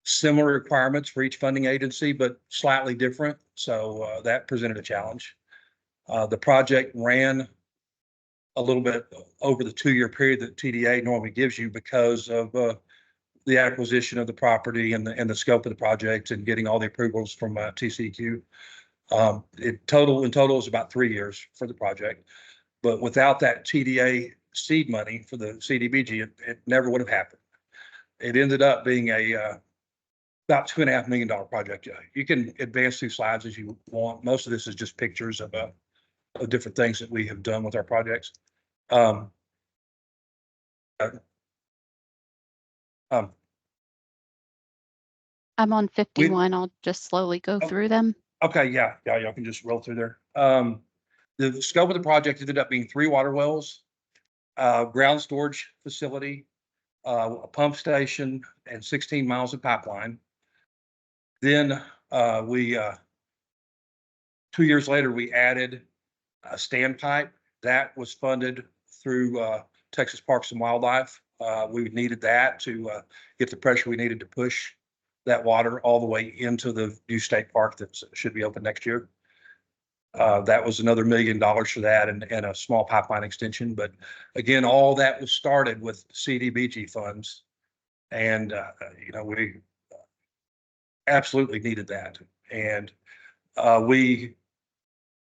similar requirements for each funding agency, but slightly different. So that presented a challenge. The project ran a little bit over the 2-year period that TDA normally gives you because of the acquisition of the property and the scope of the project and getting all the approvals from TCEQ. In total is about 3 years for the project. But without that TDA seed money for the CDBG, it never would have happened. It ended up being about $2.5 million project. You can advance through slides as you want. Most of this is just pictures of different things that we have done with our projects. I'm on 51. I'll just slowly go through them. Okay, yeah, y'all can just roll through there. The scope of the project ended up being 3 water wells, ground storage facility, a pump station, and 16 miles of pipeline. Then 2 years later, we added a standpipe that was funded through Texas Parks and Wildlife. We needed that to get the pressure we needed to push that water all the way into the new state park that should be open next year. That was another $1 million for that and a small pipeline extension. But again, all that was started with CDBG funds. And, we absolutely needed that. And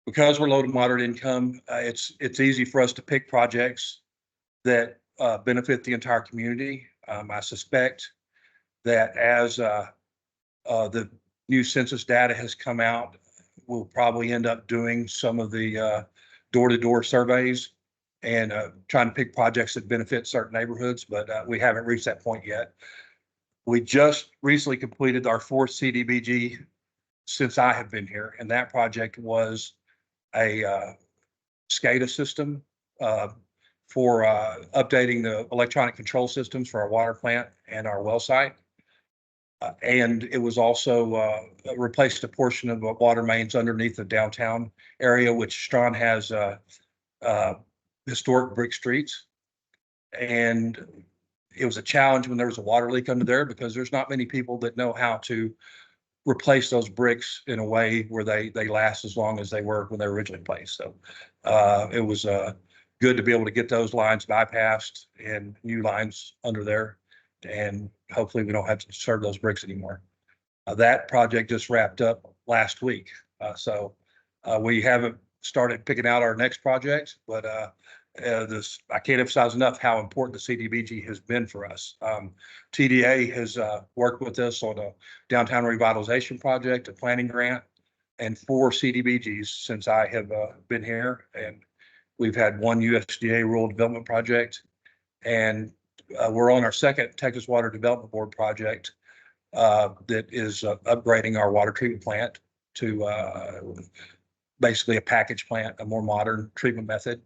because we're low to moderate income, it's easy for us to pick projects that benefit the entire community. I suspect that as the new census data has come out, we'll probably end up doing some of the door-to-door surveys and trying to pick projects that benefit certain neighborhoods, but we haven't reached that point yet. We just recently completed our 4th CDBG since I have been here, and that project was a SCADA system for updating the electronic control systems for our water plant and our well site. And it was also replaced a portion of the water mains underneath the downtown area, which Strawn has historic brick streets. And it was a challenge when there was a water leak under there because there's not many people that know how to replace those bricks in a way where they last as long as they were when they were originally placed. So it was good to be able to get those lines bypassed and new lines under there. and hopefully we don't have to serve those bricks anymore. That project just wrapped up last week. So we haven't started picking out our next project, but I can't emphasize enough how important the CDBG has been for us. TDA has worked with us on a downtown revitalization project, a planning grant, and 4 CDBGs since I have been here. And we've had 1 USDA rural development project, and we're on our second Texas Water Development Board project that is upgrading our water treatment plant to basically a package plant, a more modern treatment method.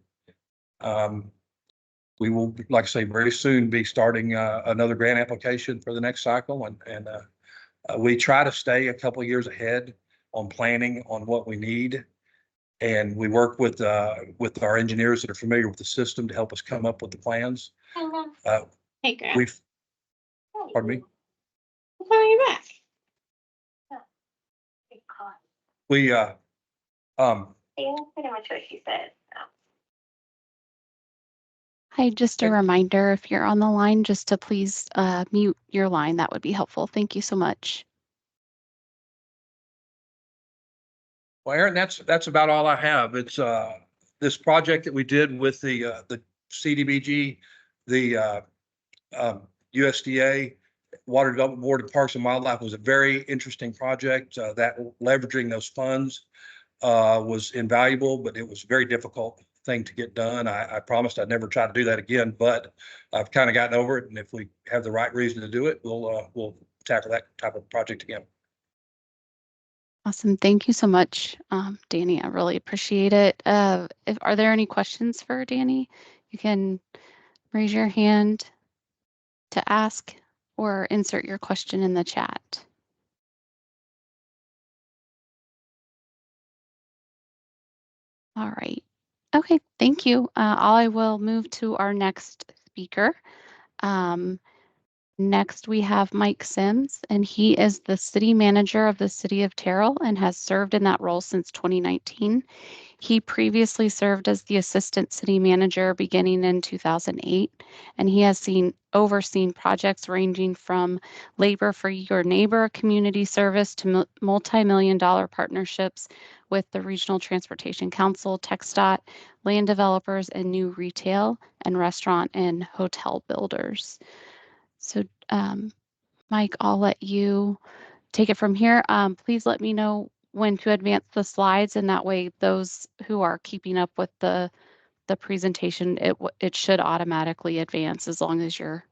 We will, like I say, very soon be starting another grant application for the next cycle, and we try to stay a couple of years ahead on planning on what we need, and we work with our engineers that are familiar with the system to help us come up with the plans. Hey, Grant. We've, pardon me. I'm calling you back. We Yeah, pretty much what she said. Hi, just a reminder, if you're on the line, just to please mute your line. That would be helpful. Thank you so much. Well, Aaron, that's about all I have. It's this project that we did with the CDBG, the USDA, Water Development Board, and Parks and Wildlife was a very interesting project. That leveraging those funds was invaluable, but it was a very difficult thing to get done. I promised I'd never try to do that again, but I've kind of gotten over it. And if we have the right reason to do it, we'll tackle that type of project again. Awesome. Thank you so much, Danny. I really appreciate it. Are there any questions for Danny? You can raise your hand to ask or insert your question in the chat. All right. Okay, thank you. I will move to our next speaker. Next, we have Mike Sims, and he is the city manager of the city of Terrell and has served in that role since 2019. He previously served as the assistant city manager beginning in 2008, and he has overseen projects ranging from labor for your neighbor community service to multi-million-dollar partnerships with the Regional Transportation Council, TxDOT, land developers, and new retail and restaurant and hotel builders. So, Mike, I'll let you take it from here. Please let me know when to advance the slides, and that way those who are keeping up with the presentation, it should automatically advance as long as you're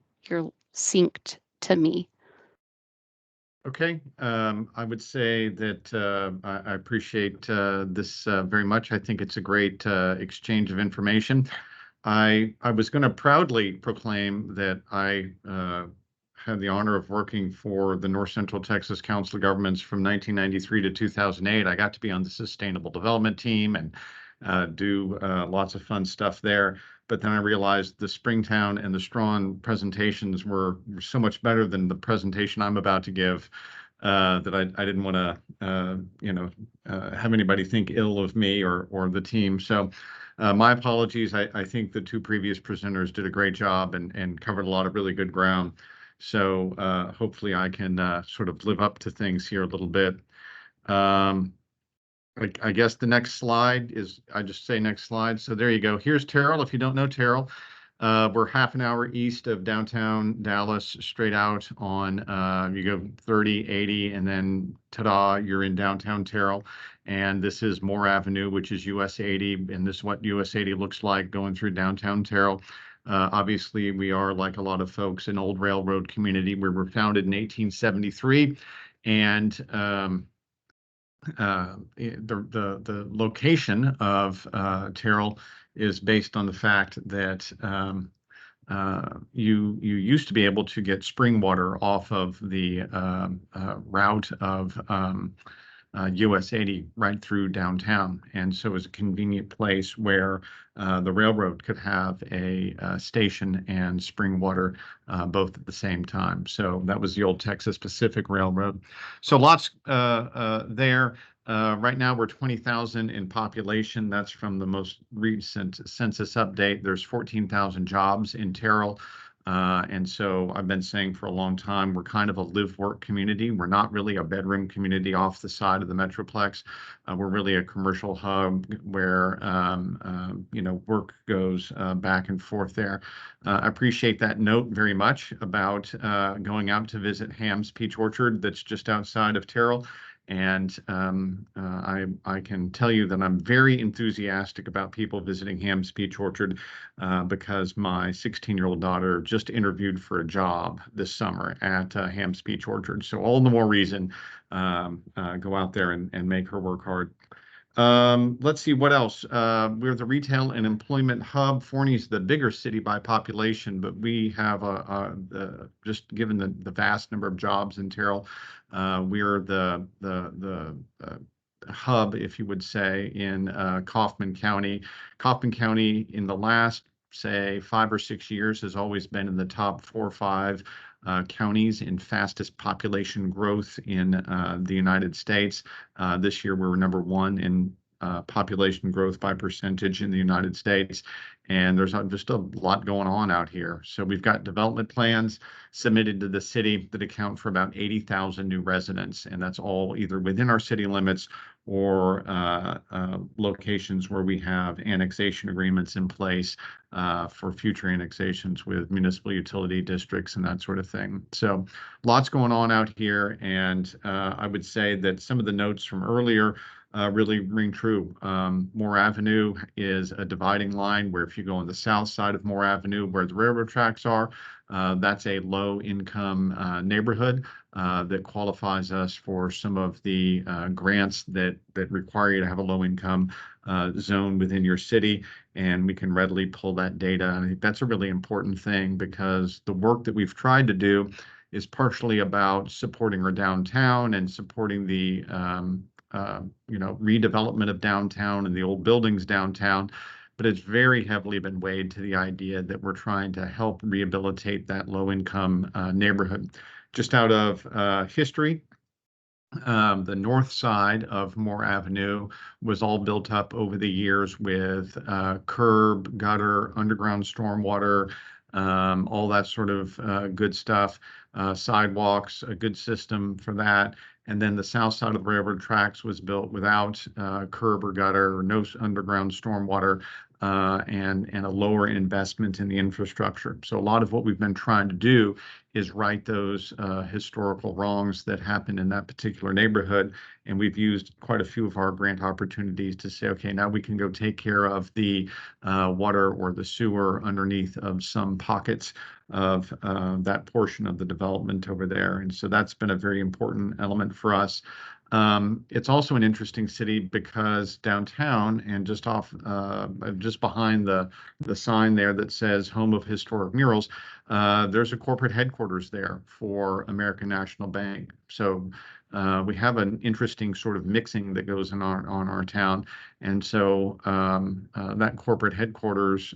synced to me. Okay, I would say that I appreciate this very much. I think it's a great exchange of information. I was going to proudly proclaim that I had the honor of working for the North Central Texas Council of Governments from 1993 to 2008. I got to be on the Sustainable Development team and do lots of fun stuff there. But then I realized the Springtown and the Strawn presentations were so much better than the presentation I'm about to give that I didn't want to, have anybody think ill of me or the team. So my apologies. I think the 2 previous presenters did a great job and covered a lot of really good ground. So hopefully I can sort of live up to things here a little bit. I guess the next slide is, I just say next slide. So there you go. Here's Terrell. If you don't know Terrell, we're half an hour east of downtown Dallas, straight out on, you go 30, 80, and then ta-da, you're in downtown Terrell. And this is Moore Avenue, which is US 80. And this is what US 80 looks like going through downtown Terrell. Obviously, we are, like a lot of folks, an old railroad community. We were founded in 1873. And the location of Terrell is based on the fact that you used to be able to get spring water off of the route of US 80 right through downtown. And so it was a convenient place where the railroad could have a station and spring water both at the same time. So that was the old Texas Pacific Railroad. So lots there. Right now we're 20,000 in population. That's from the most recent census update. There's 14,000 jobs in Terrell. And so I've been saying for a long time, we're kind of a live-work community. We're not really a bedroom community off the side of the Metroplex. We're really a commercial hub where, work goes back and forth there. I appreciate that note very much about going out to visit Ham's Peach Orchard that's just outside of Terrell. And I can tell you that I'm very enthusiastic about people visiting Ham's Peach Orchard because my 16-year-old daughter just interviewed for a job this summer at Ham's Peach Orchard. So all the more reason go out there and make her work hard. Let's see what else. We're the retail and employment hub. Forney's the bigger city by population, but we have just given the vast number of jobs in Terrell, we're the hub, if you would say, in Kaufman County. Kaufman County in the last, say, 5 or 6 years has always been in the top 4 or 5 counties in fastest population growth in the United States. This year, we were #1 in population growth by percentage in the United States. And there's just a lot going on out here. So we've got development plans submitted to the city that account for about 80,000 new residents. And that's all either within our city limits or locations where we have annexation agreements in place for future annexations with municipal utility districts and that sort of thing. So lots going on out here. And I would say that some of the notes from earlier really ring true. Moore Avenue is a dividing line where if you go on the south side of Moore Avenue where the railroad tracks are, that's a low-income neighborhood that qualifies us for some of the grants that require you to have a low-income zone within your city, and we can readily pull that data. And I think that's a really important thing because the work that we've tried to do is partially about supporting our downtown and supporting the redevelopment of downtown and the old buildings downtown. But it's very heavily been weighed to the idea that we're trying to help rehabilitate that low-income neighborhood. Just out of history, the north side of Moore Avenue was all built up over the years with curb, gutter, underground stormwater, all that sort of good stuff, sidewalks, a good system for that. And then the south side of the railroad tracks was built without curb or gutter or no underground stormwater and a lower investment in the infrastructure. So a lot of what we've been trying to do is right those historical wrongs that happened in that particular neighborhood. And we've used quite a few of our grant opportunities to say, okay, now we can go take care of the water or the sewer underneath of some pockets of that portion of the development over there. And so that's been a very important element for us. It's also an interesting city because downtown and just behind the sign there that says Home of Historic Murals, there's a corporate headquarters there for American National Bank. So we have an interesting sort of mixing that goes on our town. And so that corporate headquarters,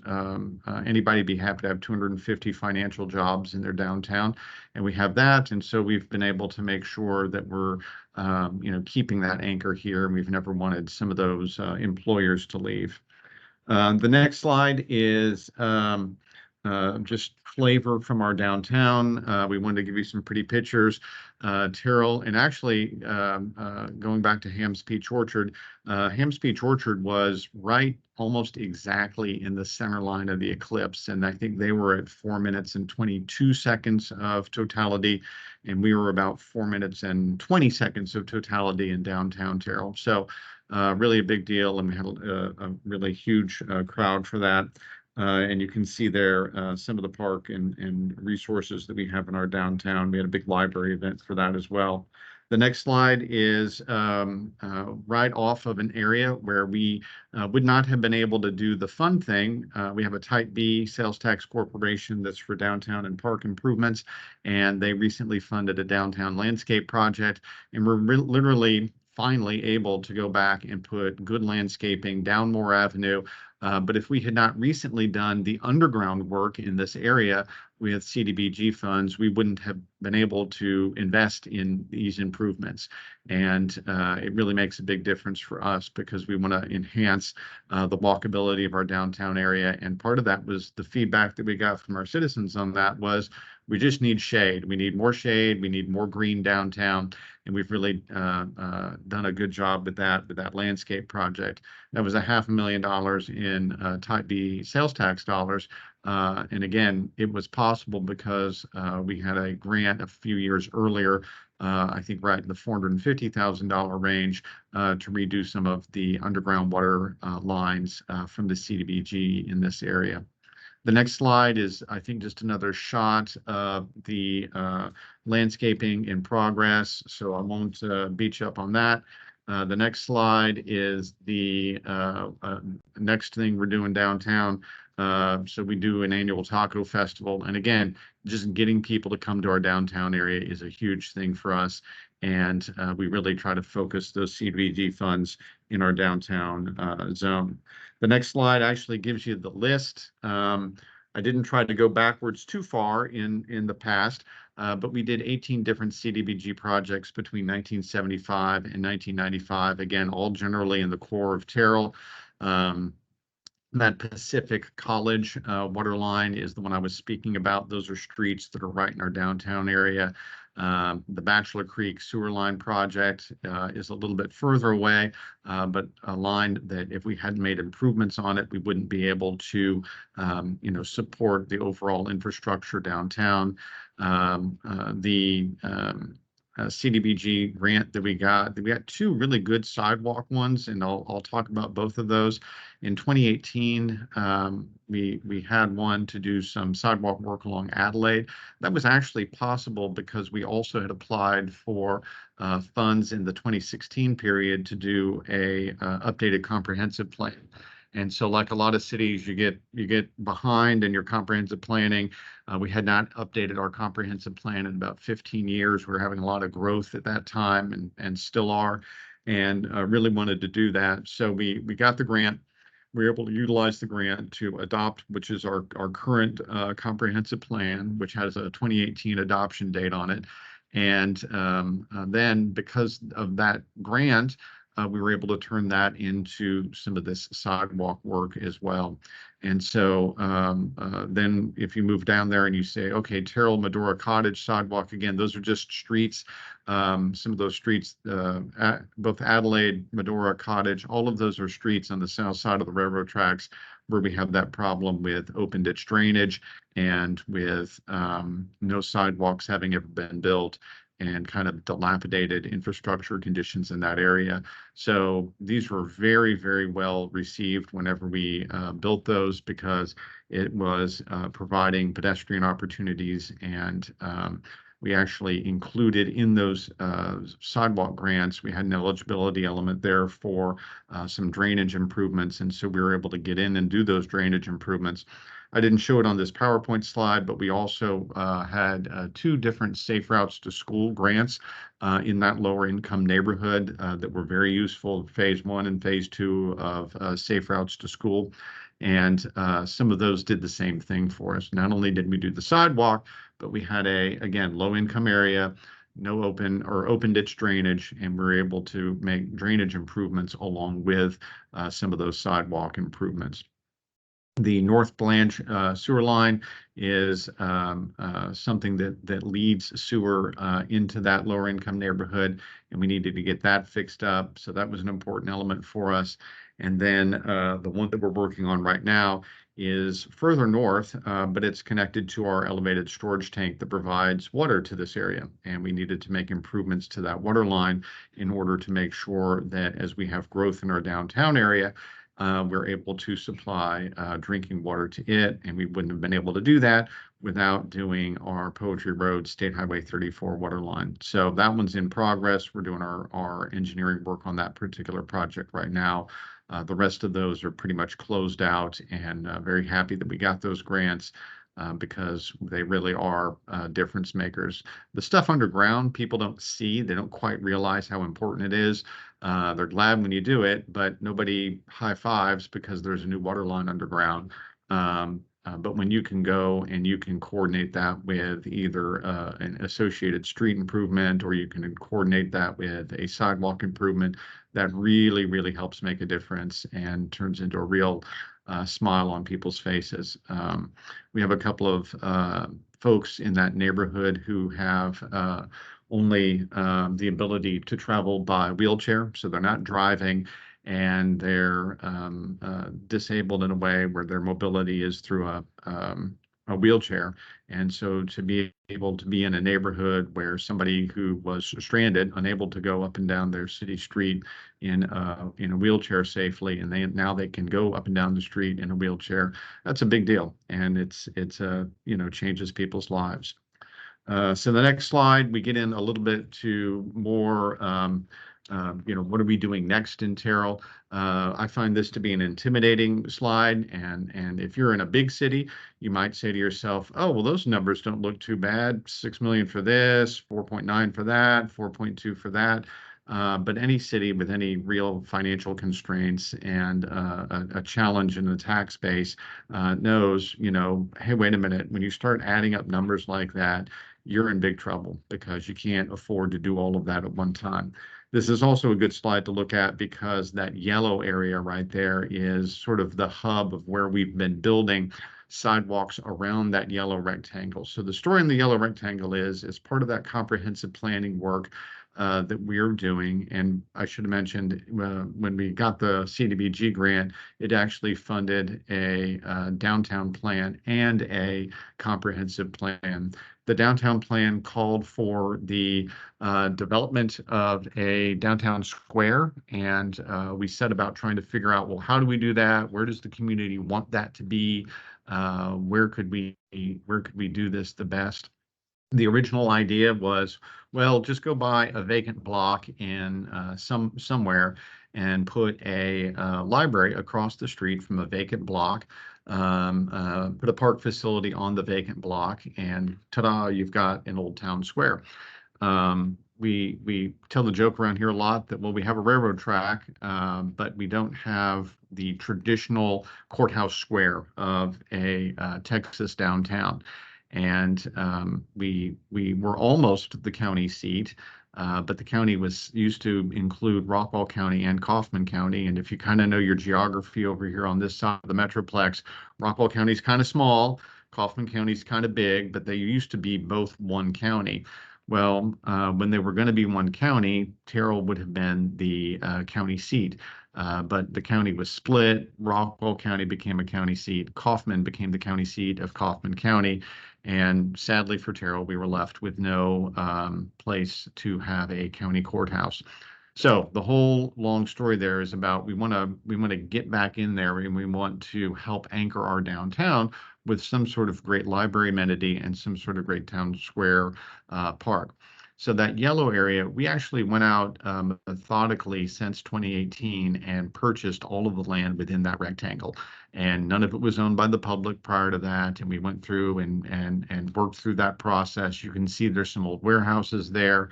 anybody would be happy to have 250 financial jobs in their downtown. And we have that. And so we've been able to make sure that we're keeping that anchor here. And we've never wanted some of those employers to leave. The next slide is just flavor from our downtown. We wanted to give you some pretty pictures. Terrell, and actually going back to Ham's Peach Orchard, Ham's Peach Orchard was right almost exactly in the center line of the eclipse. And I think they were at 4 minutes and 22 seconds of totality. And we were about 4 minutes and 20 seconds of totality in downtown Terrell. So really a big deal. And we had a really huge crowd for that. And you can see there some of the park and resources that we have in our downtown. We had a big library event for that as well. The next slide is right off of an area where we would not have been able to do the fun thing. We have a Type B sales tax corporation that's for downtown and park improvements, and they recently funded a downtown landscape project, and we're literally finally able to go back and put good landscaping down Moore Avenue But if we had not recently done the underground work in this area with CDBG funds, we wouldn't have been able to invest in these improvements. And it really makes a big difference for us because we want to enhance the walkability of our downtown area. And part of that was the feedback that we got from our citizens on that was we just need shade. We need more shade. We need more green downtown. And we've really done a good job with that landscape project. That was $500,000 in Type B sales tax dollars. And again, it was possible because we had a grant a few years earlier, I think right in the $450,000 range, to redo some of the underground water lines from the CDBG in this area. The next slide is, I think, just another shot of the landscaping in progress, so I won't beat you up on that. The next slide is the next thing we're doing downtown. So we do an annual taco festival. And again, just getting people to come to our downtown area is a huge thing for us. And we really try to focus those CDBG funds in our downtown zone. The next slide actually gives you the list. I didn't try to go backwards too far in the past, but we did 18 different CDBG projects between 1975 and 1995. Again, all generally in the core of Terrell. That Pacific College water line is the one I was speaking about. Those are streets that are right in our downtown area. The Bachelor Creek Sewer Line project is a little bit further away, but a line that if we hadn't made improvements on it, we wouldn't be able to, support the overall infrastructure downtown. The CDBG grant that we got two really good sidewalk ones, and I'll talk about both of those. In 2018, we had one to do some sidewalk work along Adelaide. That was actually possible because we also had applied for funds in the 2016 period to do a updated comprehensive plan. And so like a lot of cities, you get behind in your comprehensive planning. We had not updated our comprehensive plan in about 15 years. We were having a lot of growth at that time and still are, and really wanted to do that. So we got the grant. We were able to utilize the grant to adopt, which is our current comprehensive plan, which has a 2018 adoption date on it. And then because of that grant, we were able to turn that into some of this sidewalk work as well. And so then if you move down there and you say, okay, Terrell, Medora Cottage sidewalk, again, those are just streets. Some of those streets, both Adelaide, Medora Cottage, all of those are streets on the south side of the railroad tracks where we have that problem with open ditch drainage and with no sidewalks having ever been built and kind of dilapidated infrastructure conditions in that area. So these were very, very well received whenever we built those because it was providing pedestrian opportunities, and we actually included in those sidewalk grants, we had an eligibility element there for some drainage improvements. And so we were able to get in and do those drainage improvements. I didn't show it on this PowerPoint slide, but we also had two different Safe Routes to School grants in that lower income neighborhood that were very useful, phase 1 and phase 2 of Safe Routes to School. And some of those did the same thing for us. Not only did we do the sidewalk, but we had again, low income area, no open ditch drainage, and we were able to make drainage improvements along with some of those sidewalk improvements. The North Blanche sewer line is something that leads sewer into that lower income neighborhood, and we needed to get that fixed up. So that was an important element for us. And then the one that we're working on right now is further north, but it's connected to our elevated storage tank that provides water to this area. And we needed to make improvements to that water line in order to make sure that as we have growth in our downtown area, we're able to supply drinking water to it, and we wouldn't have been able to do that without doing our Poetry Road State Highway 34 water line. So that one's in progress. We're doing our engineering work on that particular project right now. The rest of those are pretty much closed out, and very happy that we got those grants. because they really are difference makers. The stuff underground, people don't see, they don't quite realize how important it is. They're glad when you do it, but nobody high fives because there's a new water line underground. But when you can go and you can coordinate that with either an associated street improvement, or you can coordinate that with a sidewalk improvement, that really, really helps make a difference and turns into a real smile on people's faces. We have a couple of folks in that neighborhood who have only the ability to travel by wheelchair, so they're not driving, and they're disabled in a way where their mobility is through a wheelchair. And so to be able to be in a neighborhood where somebody who was stranded, unable to go up and down their city street in a wheelchair safely, and now they can go up and down the street in a wheelchair, that's a big deal, and it's changes people's lives. So the next slide, we get in a little bit to more, what are we doing next in Terrell? I find this to be an intimidating slide. And if you're in a big city, you might say to yourself, oh, well, those numbers don't look too bad. 6 million for this, 4.9 for that, 4.2 for that. But any city with any real financial constraints and a challenge in the tax base knows, hey, wait a minute, when you start adding up numbers like that, you're in big trouble because you can't afford to do all of that at one time. This is also a good slide to look at because that yellow area right there is sort of the hub of where we've been building sidewalks around that yellow rectangle. So the story in the yellow rectangle is, as part of that comprehensive planning work that we're doing, and I should have mentioned when we got the CDBG grant, it actually funded a downtown plan and a comprehensive plan. The downtown plan called for the development of a downtown square, and we set about trying to figure out, well, how do we do that? Where does the community want that to be? Where could we do this the best? The original idea was, well, just go buy a vacant block in somewhere and put a library across the street from a vacant block, put a park facility on the vacant block, and ta-da, you've got an old town square. We tell the joke around here a lot that, well, we have a railroad track, but we don't have the traditional courthouse square of a Texas downtown. And we were almost the county seat, but the county was used to include Rockwall County and Kaufman County. And if you kind of know your geography over here on this side of the Metroplex, Rockwall County is kind of small, Kaufman County is kind of big, but they used to be both one county. Well, when they were going to be one county, Terrell would have been the county seat. But the county was split. Rockwall County became a county seat. Kaufman became the county seat of Kaufman County. And sadly for Terrell, we were left with no place to have a county courthouse. So the whole long story there is about we want to get back in there, and we want to help anchor our downtown with some sort of great library amenity and some sort of great town square park. So that yellow area, we actually went out methodically since 2018 and purchased all of the land within that rectangle. And none of it was owned by the public prior to that. And we went through and worked through that process. You can see there's some old warehouses there.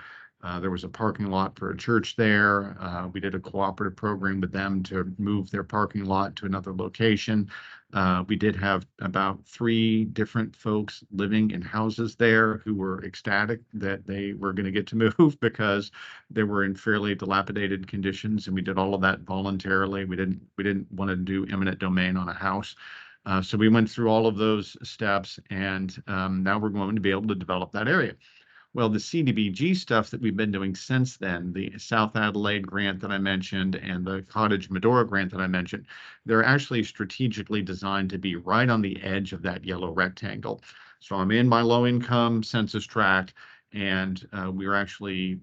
There was a parking lot for a church there. We did a cooperative program with them to move their parking lot to another location. We did have about 3 different folks living in houses there who were ecstatic that they were going to get to move because they were in fairly dilapidated conditions, and we did all of that voluntarily. We didn't want to do eminent domain on a house. So we went through all of those steps, and now we're going to be able to develop that area. Well, the CDBG stuff that we've been doing since then, the South Adelaide grant that I mentioned and the Cottage Medora grant that I mentioned, they're actually strategically designed to be right on the edge of that yellow rectangle. So I'm in my low income census tract, and we were actually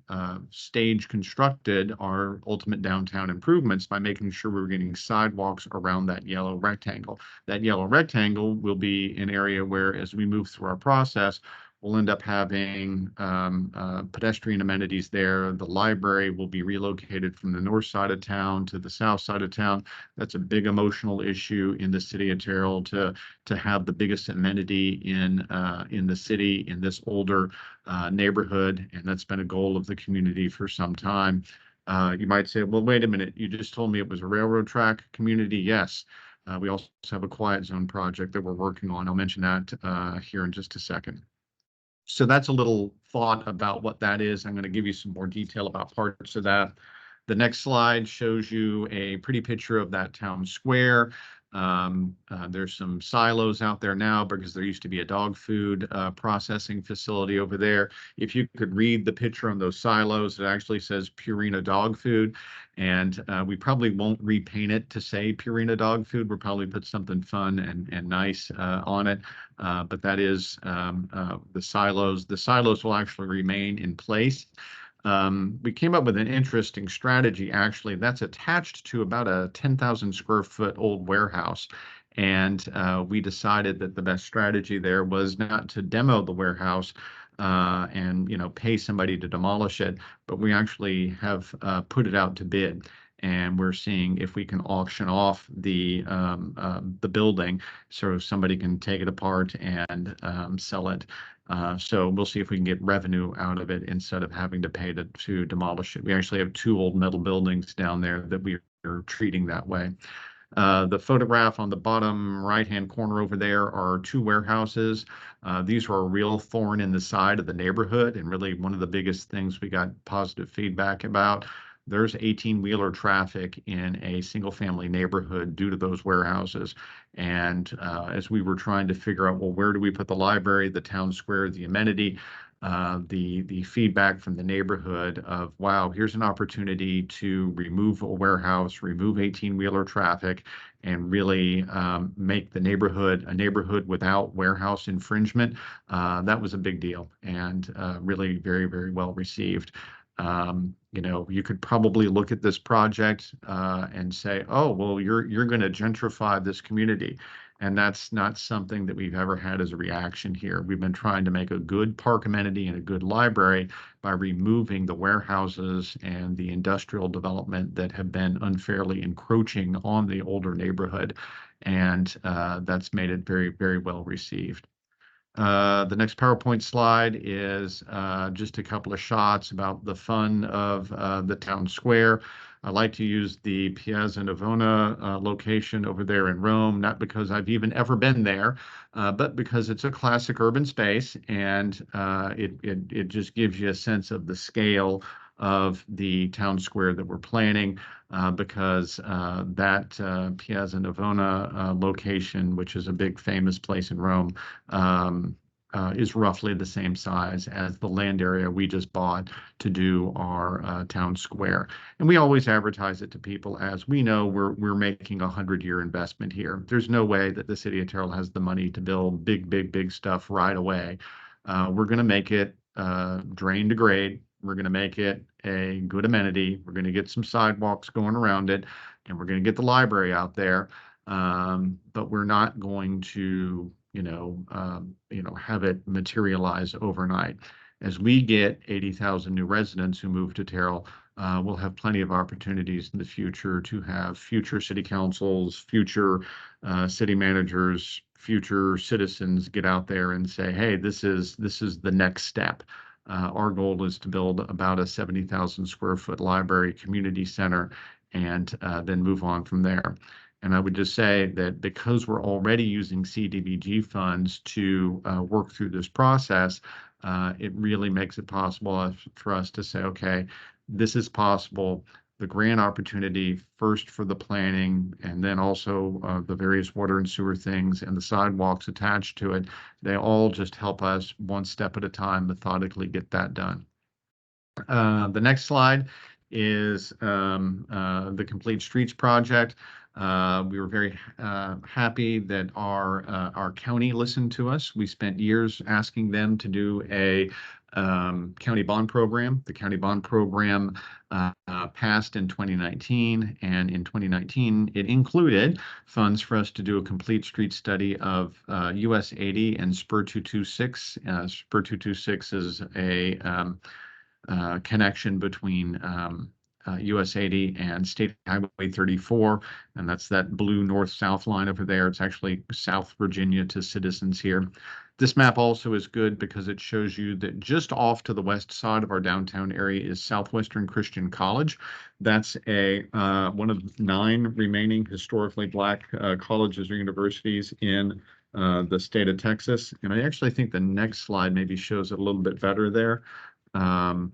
stage constructed our ultimate downtown improvements by making sure we were getting sidewalks around that yellow rectangle. That yellow rectangle will be an area where, as we move through our process, We'll end up having pedestrian amenities there. The library will be relocated from the north side of town to the south side of town. That's a big emotional issue in the city of Terrell to have the biggest amenity in the city in this older neighborhood, and that's been a goal of the community for some time. You might say, well, wait a minute, you just told me it was a railroad track community. Yes. We also have a quiet zone project that we're working on. I'll mention that here in just a second. So that's a little thought about what that is. I'm going to give you some more detail about parts of that. The next slide shows you a pretty picture of that town square. There's some silos out there now because there used to be a dog food processing facility over there. If you could read the picture on those silos, it actually says Purina Dog Food. And we probably won't repaint it to say Purina Dog Food. We'll probably put something fun and nice on it. But that is the silos. The silos will actually remain in place. We came up with an interesting strategy, actually, that's attached to about a 10,000 square foot old warehouse. And we decided that the best strategy there was not to demo the warehouse and pay somebody to demolish it, but we actually have put it out to bid. And we're seeing if we can auction off the building so somebody can take it apart and sell it. So we'll see if we can get revenue out of it instead of having to pay to demolish it. We actually have 2 old metal buildings down there that we are treating that way. The photograph on the bottom right-hand corner over there are 2 warehouses. These were a real thorn in the side of the neighborhood, and really one of the biggest things we got positive feedback about. There's 18-wheeler traffic in a single-family neighborhood due to those warehouses. And as we were trying to figure out, well, where do we put the library, the town square, the amenity, the feedback from the neighborhood of, wow, here's an opportunity to remove a warehouse, remove 18-wheeler traffic, and really make the neighborhood a neighborhood without warehouse infringement. That was a big deal and really very, very well received. You could probably look at this project and say, oh, well, you're going to gentrify this community. And that's not something that we've ever had as a reaction here. We've been trying to make a good park amenity and a good library by removing the warehouses and the industrial development that have been unfairly encroaching on the older neighborhood. And that's made it very, very well received. The next PowerPoint slide is just a couple of shots about the fun of the town square. I like to use the Piazza Navona location over there in Rome, not because I've even ever been there, but because it's a classic urban space, and it just gives you a sense of the scale of the town square that we're planning, because that Piazza Navona location, which is a big famous place in Rome, is roughly the same size as the land area we just bought to do our town square. And we always advertise it to people as we know we're making a 100-year investment here. There's no way that the city of Terrell has the money to build big stuff right away. We're going to make it drain to grade. We're going to make it a good amenity. We're going to get some sidewalks going around it, and we're going to get the library out there. But we're not going to, have it materialize overnight. As we get 80,000 new residents who move to Terrell, we'll have plenty of opportunities in the future to have future city councils, future city managers, future citizens get out there and say, hey, this is the next step. Our goal is to build about a 70,000 square foot library community center and then move on from there. And I would just say that because we're already using CDBG funds to work through this process, it really makes it possible for us to say, okay, this is possible. The grant opportunity first for the planning and then also the various water and sewer things and the sidewalks attached to it, they all just help us one step at a time methodically get that done. The next slide is the Complete Streets project. We were very happy that our county listened to us. We spent years asking them to do a county bond program. The county bond program passed in 2019, and in 2019, it included funds for us to do a complete street study of US 80 and Spur 226. Spur 226 is a connection between US 80 and State Highway 34, and that's that blue north-south line over there. It's actually South Virginia to Citizens here. This map also is good because it shows you that just off to the west side of our downtown area is Southwestern Christian College. That's a one of 9 remaining historically Black colleges or universities in the state of Texas. And I actually think the next slide maybe shows it a little bit better there. I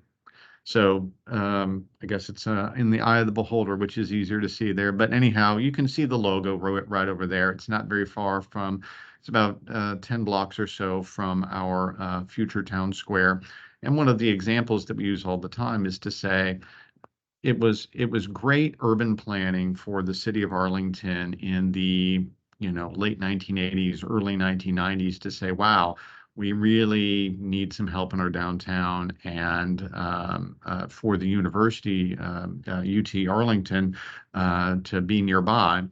guess it's in the eye of the beholder, which is easier to see there. But anyhow, you can see the logo right over there. It's not very far from, it's about 10 blocks or so from our future town square. And one of the examples that we use all the time is to say, it was great urban planning for the city of Arlington in the late 1980s, early 1990s to say, wow, we really need some help in our downtown, and for the university, UT Arlington, to be nearby.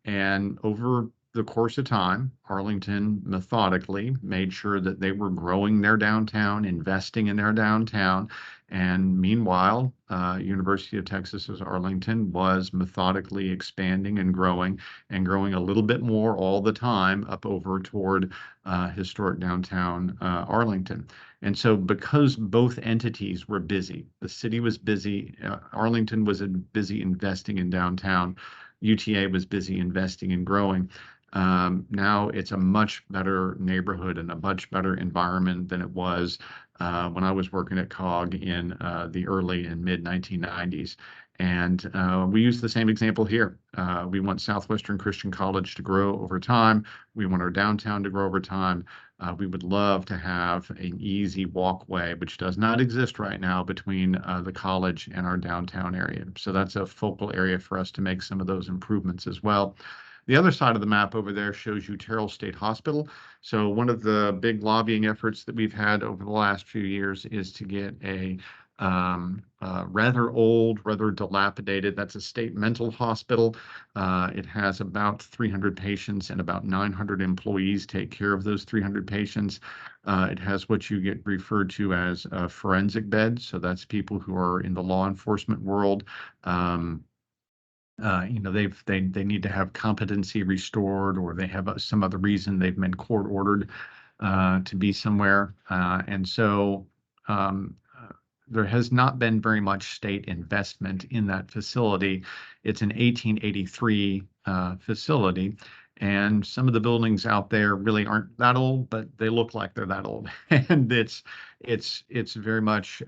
And over the course of time, Arlington methodically made sure that they were growing their downtown, investing in their downtown. And meanwhile, University of Texas's Arlington was methodically expanding and growing a little bit more all the time up over toward historic downtown Arlington. And so because both entities were busy, the city was busy, Arlington was busy investing in downtown, UTA was busy investing and growing. Now it's a much better neighborhood and a much better environment than it was when I was working at COG in the early and mid 1990s. And we use the same example here. We want Southwestern Christian College to grow over time. We want our downtown to grow over time. We would love to have an easy walkway, which does not exist right now, between the college and our downtown area. So that's a focal area for us to make some of those improvements as well. The other side of the map over there shows you Terrell State Hospital. So one of the big lobbying efforts that we've had over the last few years is to get a rather old, rather dilapidated, that's a state mental hospital. It has about 300 patients and about 900 employees take care of those 300 patients. It has what you get referred to as forensic beds. So that's people who are in the law enforcement world. They need to have competency restored, or they have some other reason they've been court ordered to be somewhere. And so there has not been very much state investment in that facility. It's an 1883 facility. And some of the buildings out there really aren't that old, but they look like they're that old. And it's very much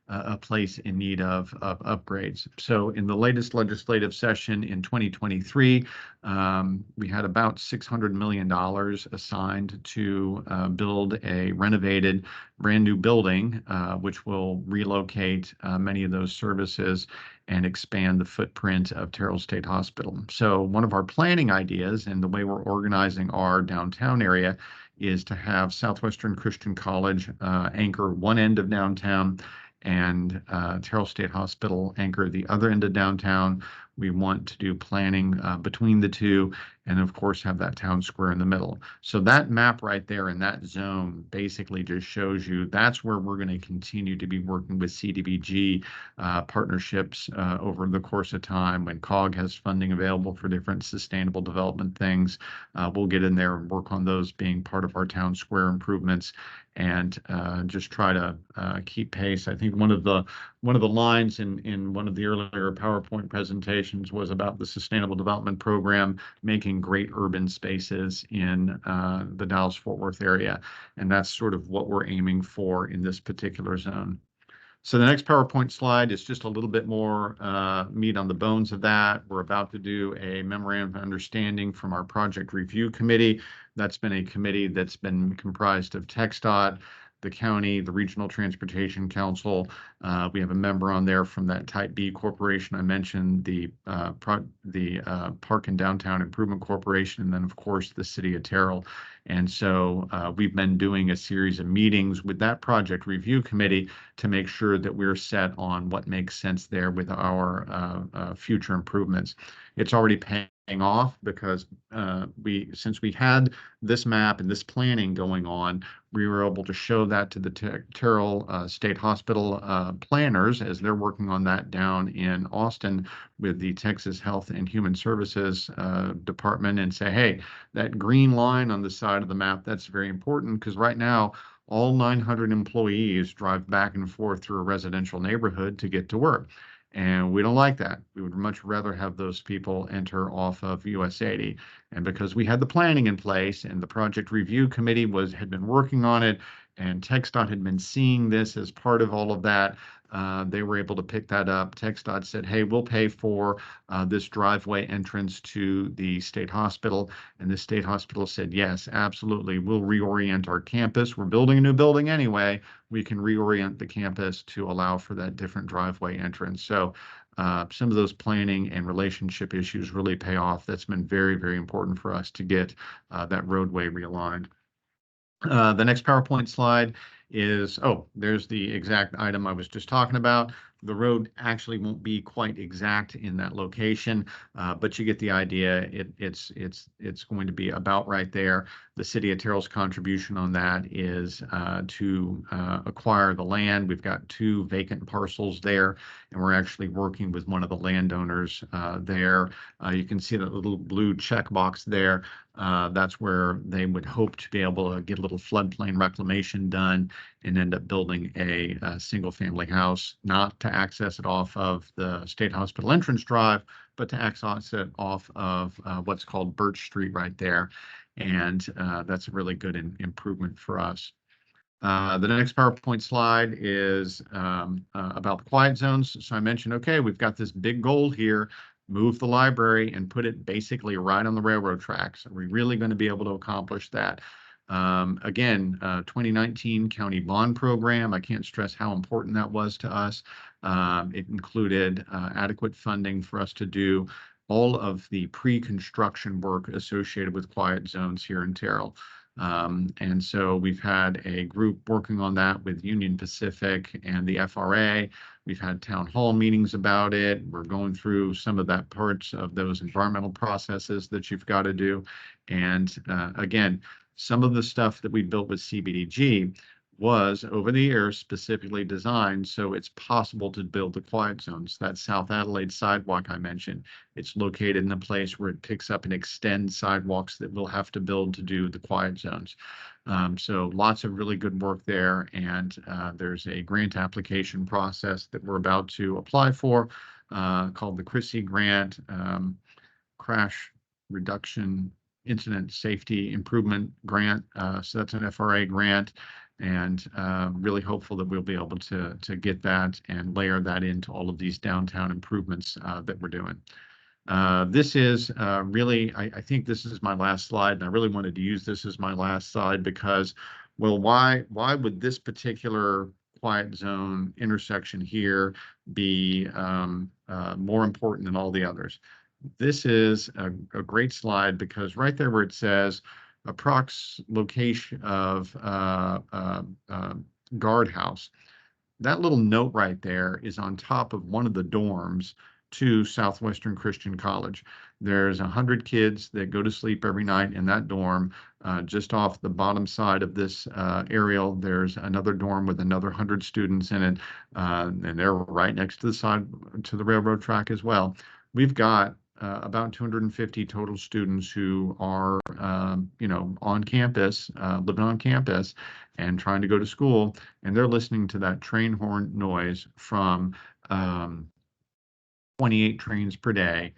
a place in need of upgrades. So in the latest legislative session in 2023, we had about $600 million assigned to build a renovated brand new building, which will relocate many of those services and expand the footprint of Terrell State Hospital. So one of our planning ideas and the way we're organizing our downtown area is to have Southwestern Christian College anchor one end of downtown, and Terrell State Hospital anchor the other end of downtown. We want to do planning between the two, and of course have that town square in the middle. So that map right there in that zone basically just shows you that's where we're going to continue to be working with CDBG partnerships over the course of time. When COG has funding available for different sustainable development things, we'll get in there and work on those being part of our town square improvements, and just try to keep pace. I think one of the lines in one of the earlier PowerPoint presentations was about the Sustainable Development Program making great urban spaces in the Dallas-Fort Worth area. And that's sort of what we're aiming for in this particular zone. So the next PowerPoint slide is just a little bit more meat on the bones of that. We're about to do a memorandum of understanding from our project review committee. That's been a committee that's been comprised of TxDOT, the county, the Regional Transportation Council. We have a member on there from that Type B corporation I mentioned, the Park and Downtown Improvement Corporation, and then of course the City of Terrell. And so we've been doing a series of meetings with that project review committee to make sure that we're set on what makes sense there with our future improvements. It's already paying off because since we had this map and this planning going on, we were able to show that to the Terrell State Hospital planners as they're working on that down in Austin with the Texas Health and Human Services Department, and say, hey, that green line on the side of the map, that's very important, because right now all 900 employees drive back and forth through a residential neighborhood to get to work. And we don't like that. We would much rather have those people enter off of US 80. And because we had the planning in place and the project review committee had been working on it, and TxDOT had been seeing this as part of all of that, they were able to pick that up. TxDOT said, hey, we'll pay for this driveway entrance to the state hospital. And the state hospital said, yes, absolutely. We'll reorient our campus. We're building a new building anyway. We can reorient the campus to allow for that different driveway entrance. So some of those planning and relationship issues really pay off. That's been very, very important for us to get that roadway realigned. The next PowerPoint slide is, there's the exact item I was just talking about. The road actually won't be quite exact in that location, but you get the idea. It's going to be about right there. The City of Terrell's contribution on that is to acquire the land. We've got 2 vacant parcels there, and we're actually working with one of the landowners there. You can see that little blue checkbox there. That's where they would hope to be able to get a little floodplain reclamation done and end up building a single-family house, not to access it off of the State Hospital entrance drive, but to access it off of what's called Birch Street right there. And that's a really good improvement for us. The next PowerPoint slide is about the quiet zones. So I mentioned, okay, we've got this big goal here, move the library and put it basically right on the railroad tracks. Are we really going to be able to accomplish that? Again, 2019 county bond program, I can't stress how important that was to us. It included adequate funding for us to do all of the pre-construction work associated with quiet zones here in Terrell. And so we've had a group working on that with Union Pacific and the FRA. We've had town hall meetings about it. We're going through some of that parts of those environmental processes that you've got to do. And again, some of the stuff that we built with CBDG was over the years specifically designed so it's possible to build the quiet zones. That South Adelaide sidewalk I mentioned, it's located in a place where it picks up and extends sidewalks that we'll have to build to do the quiet zones. So lots of really good work there, and there's a grant application process that we're about to apply for called the CRISI grant, Crash Reduction Incident Safety Improvement Grant. So that's an FRA grant, and really hopeful that we'll be able to get that and layer that into all of these downtown improvements that we're doing. This is really, I think this is my last slide, and I really wanted to use this as my last slide because, well, why would this particular quiet zone intersection here be more important than all the others? This is a great slide because right there where it says approx location of guardhouse, that little note right there is on top of one of the dorms to Southwestern Christian College. There's 100 kids that go to sleep every night in that dorm. Just off the bottom side of this aerial, there's another dorm with another 100 students in it, and they're right next to the side to the railroad track as well. We've got about 250 total students who are, on campus, living on campus and trying to go to school, and they're listening to that train horn noise from 28 trains per day,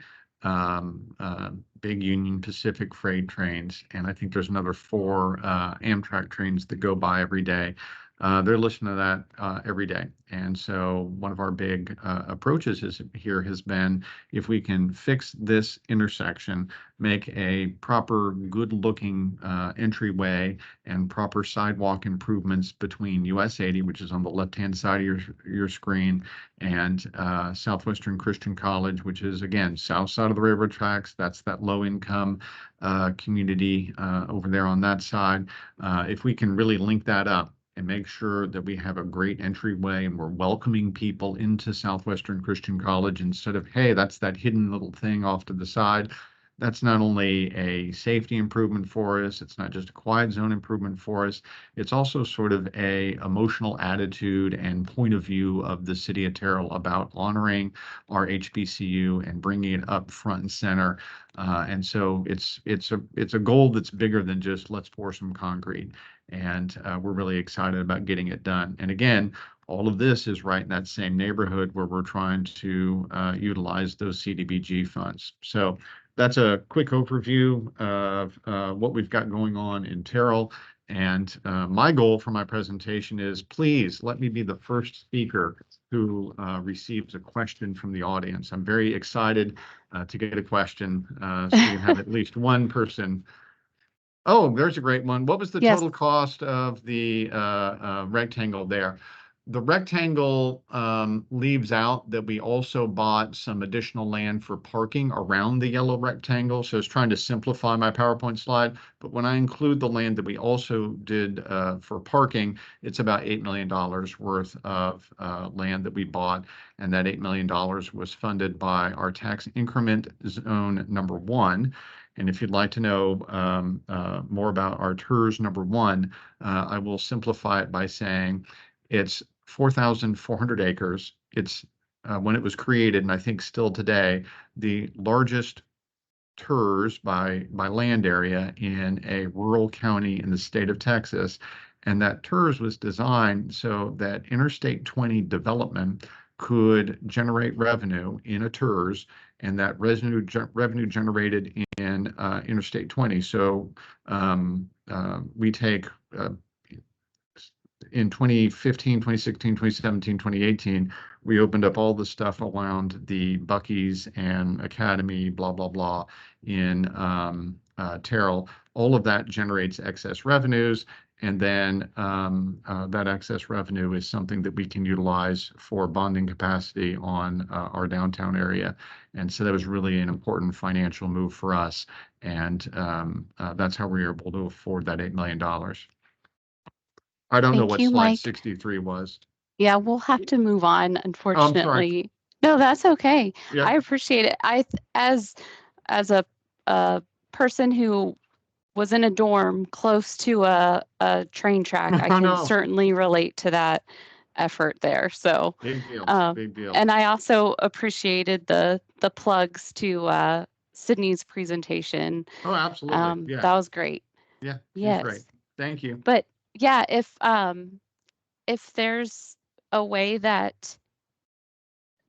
big Union Pacific freight trains, and I think there's another 4 Amtrak trains that go by every day. They're listening to that every day. And so one of our big approaches here has been, if we can fix this intersection, make a proper, good-looking entryway and proper sidewalk improvements between US 80, which is on the left-hand side of your screen, and Southwestern Christian College, which is, again, south side of the railroad tracks. That's that low-income community over there on that side. If we can really link that up and make sure that we have a great entryway and we're welcoming people into Southwestern Christian College instead of, hey, that's that hidden little thing off to the side. That's not only a safety improvement for us, it's not just a quiet zone improvement for us, it's also sort of a emotional attitude and point of view of the city of Terrell about honoring our HBCU and bringing it up front and center. And so it's a goal that's bigger than just let's pour some concrete. And we're really excited about getting it done. And again, all of this is right in that same neighborhood where we're trying to utilize those CDBG funds. So that's a quick overview of what we've got going on in Terrell. And my goal for my presentation is, please let me be the first speaker who receives a question from the audience. I'm very excited to get a question, so we can have at least one person. Oh, there's a great one. What was the Yes. total cost of the rectangle there? The rectangle leaves out that we also bought some additional land for parking around the yellow rectangle. So it's trying to simplify my PowerPoint slide. But when I include the land that we also did for parking, it's about $8 million worth of land that we bought. And that $8 million was funded by our tax increment zone number 1. And if you'd like to know more about our TERS number 1, I will simplify it by saying it's 4,400 acres. It's when it was created, and I think still today, the largest TERS by land area in a rural county in the state of Texas. And that TERS was designed so that Interstate 20 development could generate revenue in a TERS, and that revenue generated in Interstate 20. So we take in 2015, 2016, 2017, 2018, we opened up all the stuff around the Buc-ee's and Academy, blah, blah, blah, in Terrell. All of that generates excess revenues. And then that excess revenue is something that we can utilize for bonding capacity on our downtown area. And so that was really an important financial move for us. And that's how we were able to afford that $8 million. I don't know Thank what you, slide Mike. 63 was. Yeah, we'll have to move on, Oh, I'm sorry. unfortunately. No, that's okay. Yeah. I appreciate it. As a person who was in a dorm close to a train track, I Oh, can no. certainly relate to that effort there. So, Big deal. Big deal. and I also appreciated the plugs to Sydney's presentation. Oh, absolutely. Yeah. That was great. Yeah. She's great. Yes. Thank you. But yeah, if there's a way that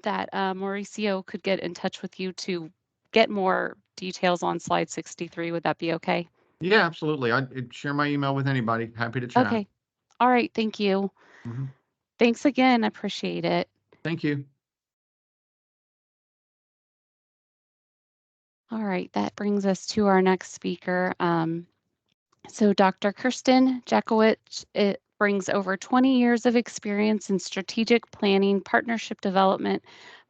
Mauricio could get in touch with you to get more details on slide 63, would that be okay? Yeah, absolutely. I'd share my email with anybody. Happy to chat. Okay. All right. Thank you. Mhm. Thanks again. I appreciate it. Thank you. All right. That brings us to our next speaker. So Dr. Kirsten Jakowicz, it brings over 20 years of experience in strategic planning, partnership development,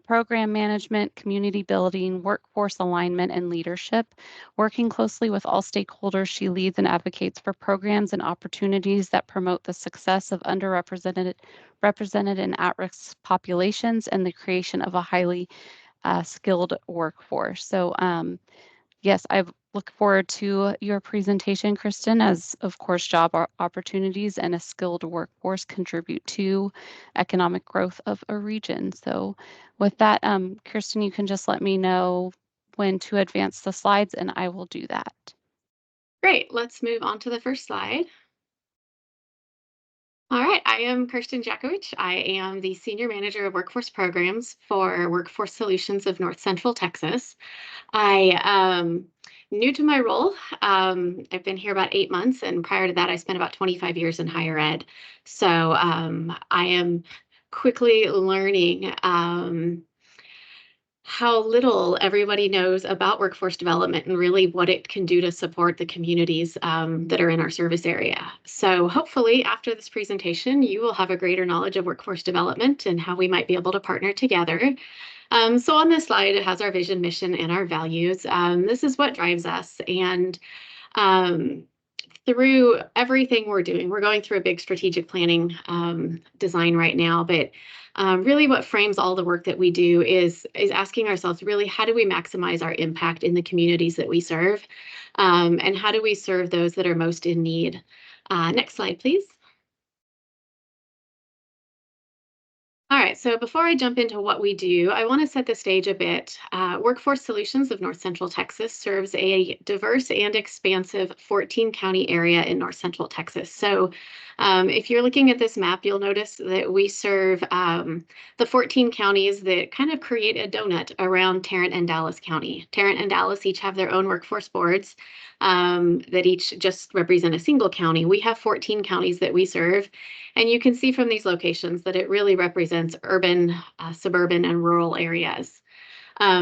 program management, community building, workforce alignment, and leadership. Working closely with all stakeholders, she leads and advocates for programs and opportunities that promote the success of represented and at-risk populations and the creation of a highly skilled workforce. So yes, I look forward to your presentation, Kristen, as of course job opportunities and a skilled workforce contribute to economic growth of a region. So with that, Kirsten, you can just let me know when to advance the slides and I will do that. Great, let's move on to the first slide. All right, I am Kirsten Jakowicz. I am the Senior Manager of Workforce Programs for Workforce Solutions of North Central Texas. I new to my role. I've been here about 8 months, and prior to that, I spent about 25 years in higher ed. So I am quickly learning how little everybody knows about workforce development and really what it can do to support the communities that are in our service area. So hopefully after this presentation, you will have a greater knowledge of workforce development and how we might be able to partner together. So on this slide, it has our vision, mission, and our values. This is what drives us. And um, through everything we're doing, we're going through a big strategic planning design right now, but really what frames all the work that we do is asking ourselves, really, how do we maximize our impact in the communities that we serve? And how do we serve those that are most in need? Next slide, please. All right, so before I jump into what we do, I want to set the stage a bit. Workforce Solutions of North Central Texas serves a diverse and expansive 14-county area in North Central Texas. So if you're looking at this map, you'll notice that we serve the 14 counties that kind of create a donut around Tarrant and Dallas County. Tarrant and Dallas each have their own workforce boards that each just represent a single county. We have 14 counties that we serve. And you can see from these locations that it really represents urban, suburban, and rural areas.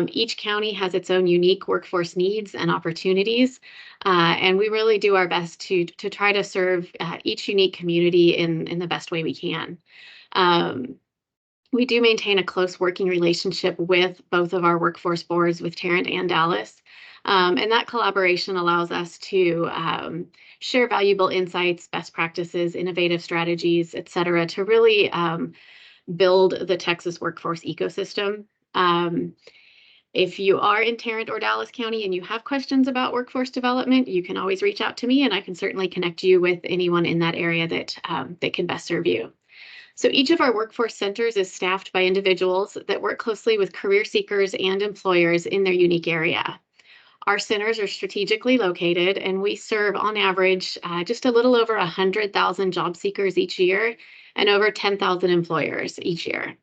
Each county has its own unique workforce needs and opportunities, and we really do our best to try to serve each unique community in the best way we can. We do maintain a close working relationship with both of our workforce boards, with Tarrant and Dallas. And that collaboration allows us to share valuable insights, best practices, innovative strategies, et cetera, to really build the Texas workforce ecosystem. If you are in Tarrant or Dallas County and you have questions about workforce development, you can always reach out to me, and I can certainly connect you with anyone in that area that can best serve you. So each of our workforce centers is staffed by individuals that work closely with career seekers and employers in their unique area. Our centers are strategically located, and we serve on average just a little over 100,000 job seekers each year and over 10,000 employers each year.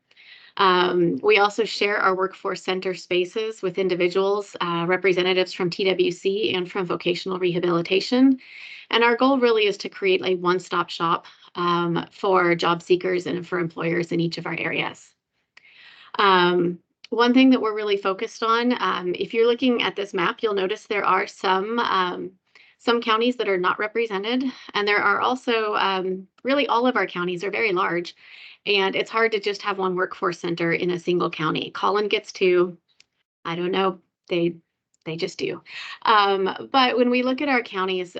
We also share our workforce center spaces with individuals, representatives from TWC and from vocational rehabilitation. And our goal really is to create a one-stop shop for job seekers and for employers in each of our areas. One thing that we're really focused on, if you're looking at this map, you'll notice there are some counties that are not represented, and there are also really all of our counties are very large, and it's hard to just have one workforce center in a single county. Collin gets two. I don't know. They just do. But when we look at our counties,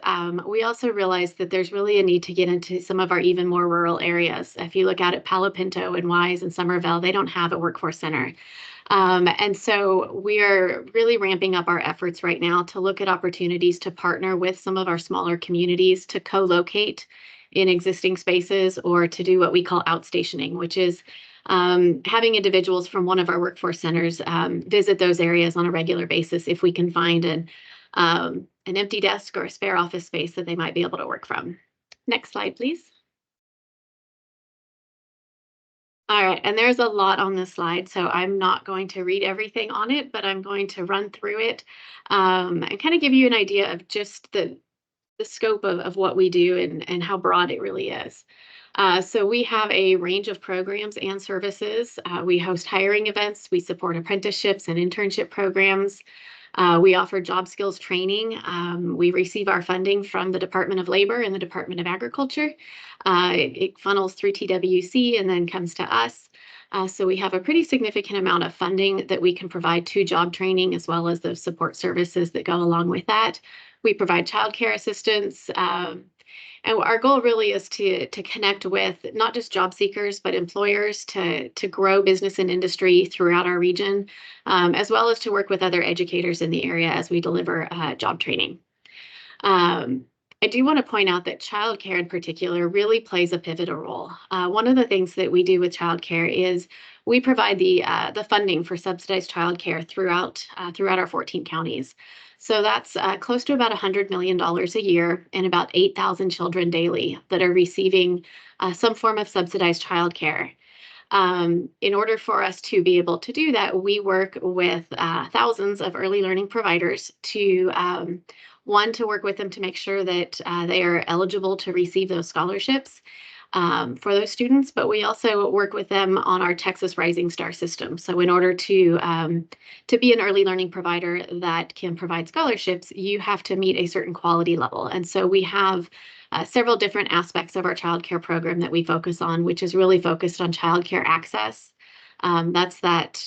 we also realize that there's really a need to get into some of our even more rural areas. If you look out at Palo Pinto and Wise and Somerville, they don't have a workforce center. And so we are really ramping up our efforts right now to look at opportunities to partner with some of our smaller communities to co-locate in existing spaces, or to do what we call outstationing, which is having individuals from one of our workforce centers visit those areas on a regular basis if we can find an empty desk or a spare office space that they might be able to work from. Next slide, please. All right, and there's a lot on this slide, so I'm not going to read everything on it, but I'm going to run through it and kind of give you an idea of just the scope of what we do and how broad it really is. So we have a range of programs and services. We host hiring events. We support apprenticeships and internship programs. We offer job skills training. We receive our funding from the Department of Labor and the Department of Agriculture. It funnels through TWC and then comes to us. So we have a pretty significant amount of funding that we can provide to job training, as well as those support services that go along with that. We provide childcare assistance. And our goal really is to connect with not just job seekers, but employers to grow business and industry throughout our region, as well as to work with other educators in the area as we deliver job training. I do want to point out that childcare in particular really plays a pivotal role. One of the things that we do with childcare is we provide the funding for subsidized childcare throughout our 14 counties. So that's close to about $100 million a year, and about 8,000 children daily that are receiving some form of subsidized childcare. In order for us to be able to do that, we work with thousands of early learning providers to one, to work with them to make sure that they are eligible to receive those scholarships for those students, but we also work with them on our Texas Rising Star system. So in order to be an early learning provider that can provide scholarships, you have to meet a certain quality level. And so we have several different aspects of our child care program that we focus on, which is really focused on child care access. That's that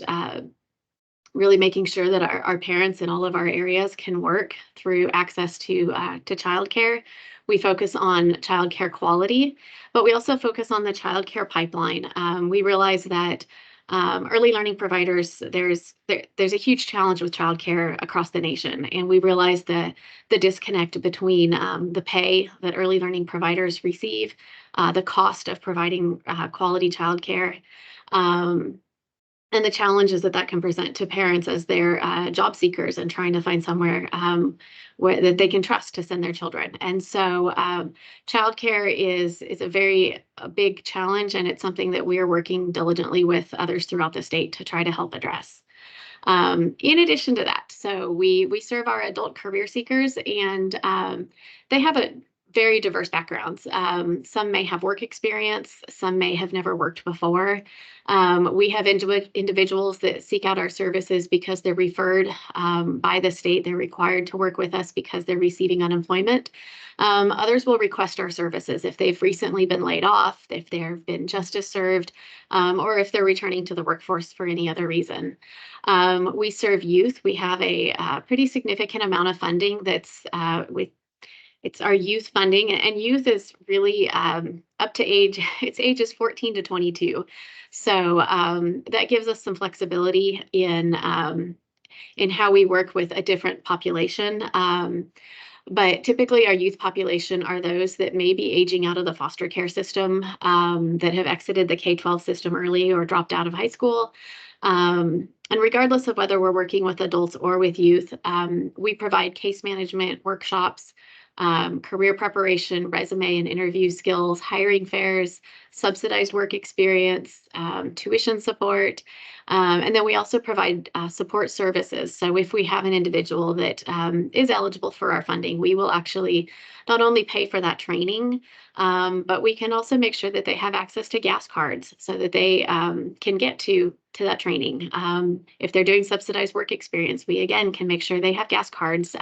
really making sure that our parents in all of our areas can work through access to childcare. We focus on childcare quality, but we also focus on the childcare pipeline. We realize that early learning providers, there's a huge challenge with childcare across the nation, and we realize the disconnect between the pay that early learning providers receive, the cost of providing quality childcare. And the challenges that that can present to parents as they're job seekers and trying to find somewhere where that they can trust to send their children. And so childcare is a big challenge, and it's something that we are working diligently with others throughout the state to try to help address. In addition to that, so we serve our adult career seekers, and they have a very diverse backgrounds. Some may have work experience, some may have never worked before. We have individuals that seek out our services because they're referred by the state. They're required to work with us because they're receiving unemployment. Others will request our services if they've recently been laid off, if they've been justice served, or if they're returning to the workforce for any other reason. We serve youth. We have a pretty significant amount of funding that's it's our youth funding, and youth is really up to age, it's ages 14 to 22. So that gives us some flexibility in how we work with a different population. But typically our youth population are those that may be aging out of the foster care system, that have exited the K-12 system early or dropped out of high school. And regardless of whether we're working with adults or with youth, we provide case management workshops, career preparation, resume and interview skills, hiring fairs, subsidized work experience, tuition support. And then we also provide support services. So if we have an individual that is eligible for our funding, we will actually not only pay for that training, but we can also make sure that they have access to gas cards so that they can get to that training. If they're doing subsidized work experience, we again can make sure they have gas cards.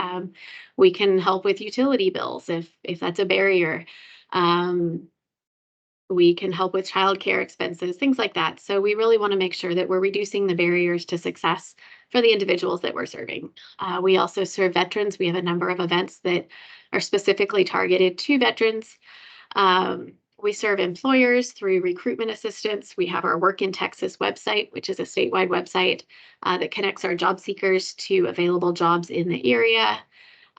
We can help with utility bills if that's a barrier. We can help with childcare expenses, things like that. So we really want to make sure that we're reducing the barriers to success for the individuals that we're serving. We also serve veterans. We have a number of events that are specifically targeted to veterans. We serve employers through recruitment assistance. We have our Work in Texas website, which is a statewide website that connects our job seekers to available jobs in the area.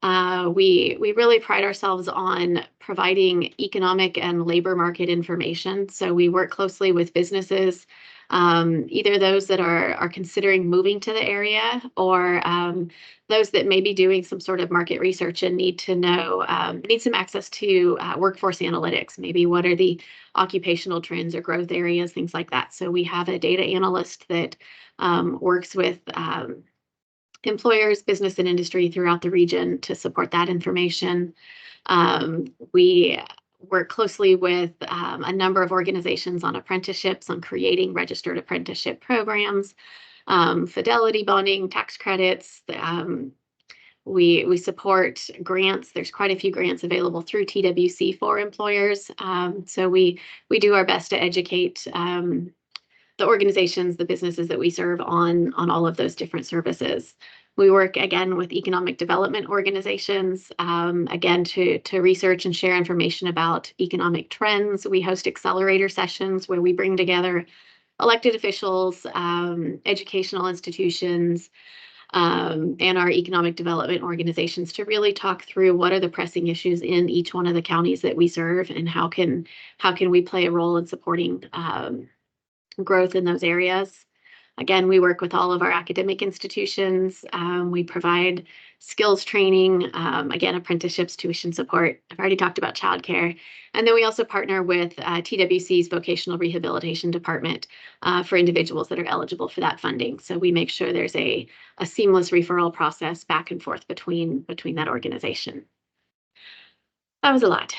We really pride ourselves on providing economic and labor market information. So we work closely with businesses, either those that are considering moving to the area, or those that may be doing some sort of market research and need to know, need some access to workforce analytics. Maybe what are the occupational trends or growth areas, things like that. So we have a data analyst that works with employers, business, and industry throughout the region to support that information. We work closely with a number of organizations on apprenticeships, on creating registered apprenticeship programs, fidelity bonding, tax credits. We support grants. There's quite a few grants available through TWC for employers. So we do our best to educate the organizations, the businesses that we serve on all of those different services. We work again with economic development organizations, again to research and share information about economic trends. We host accelerator sessions where we bring together elected officials, educational institutions, and our economic development organizations to really talk through what are the pressing issues in each one of the counties that we serve, and how can we play a role in supporting growth in those areas. Again, we work with all of our academic institutions. We provide skills training, again, apprenticeships, tuition support. I've already talked about childcare. And then we also partner with TWC's Vocational Rehabilitation Department for individuals that are eligible for that funding. So we make sure there's a seamless referral process back and forth between that organization. That was a lot.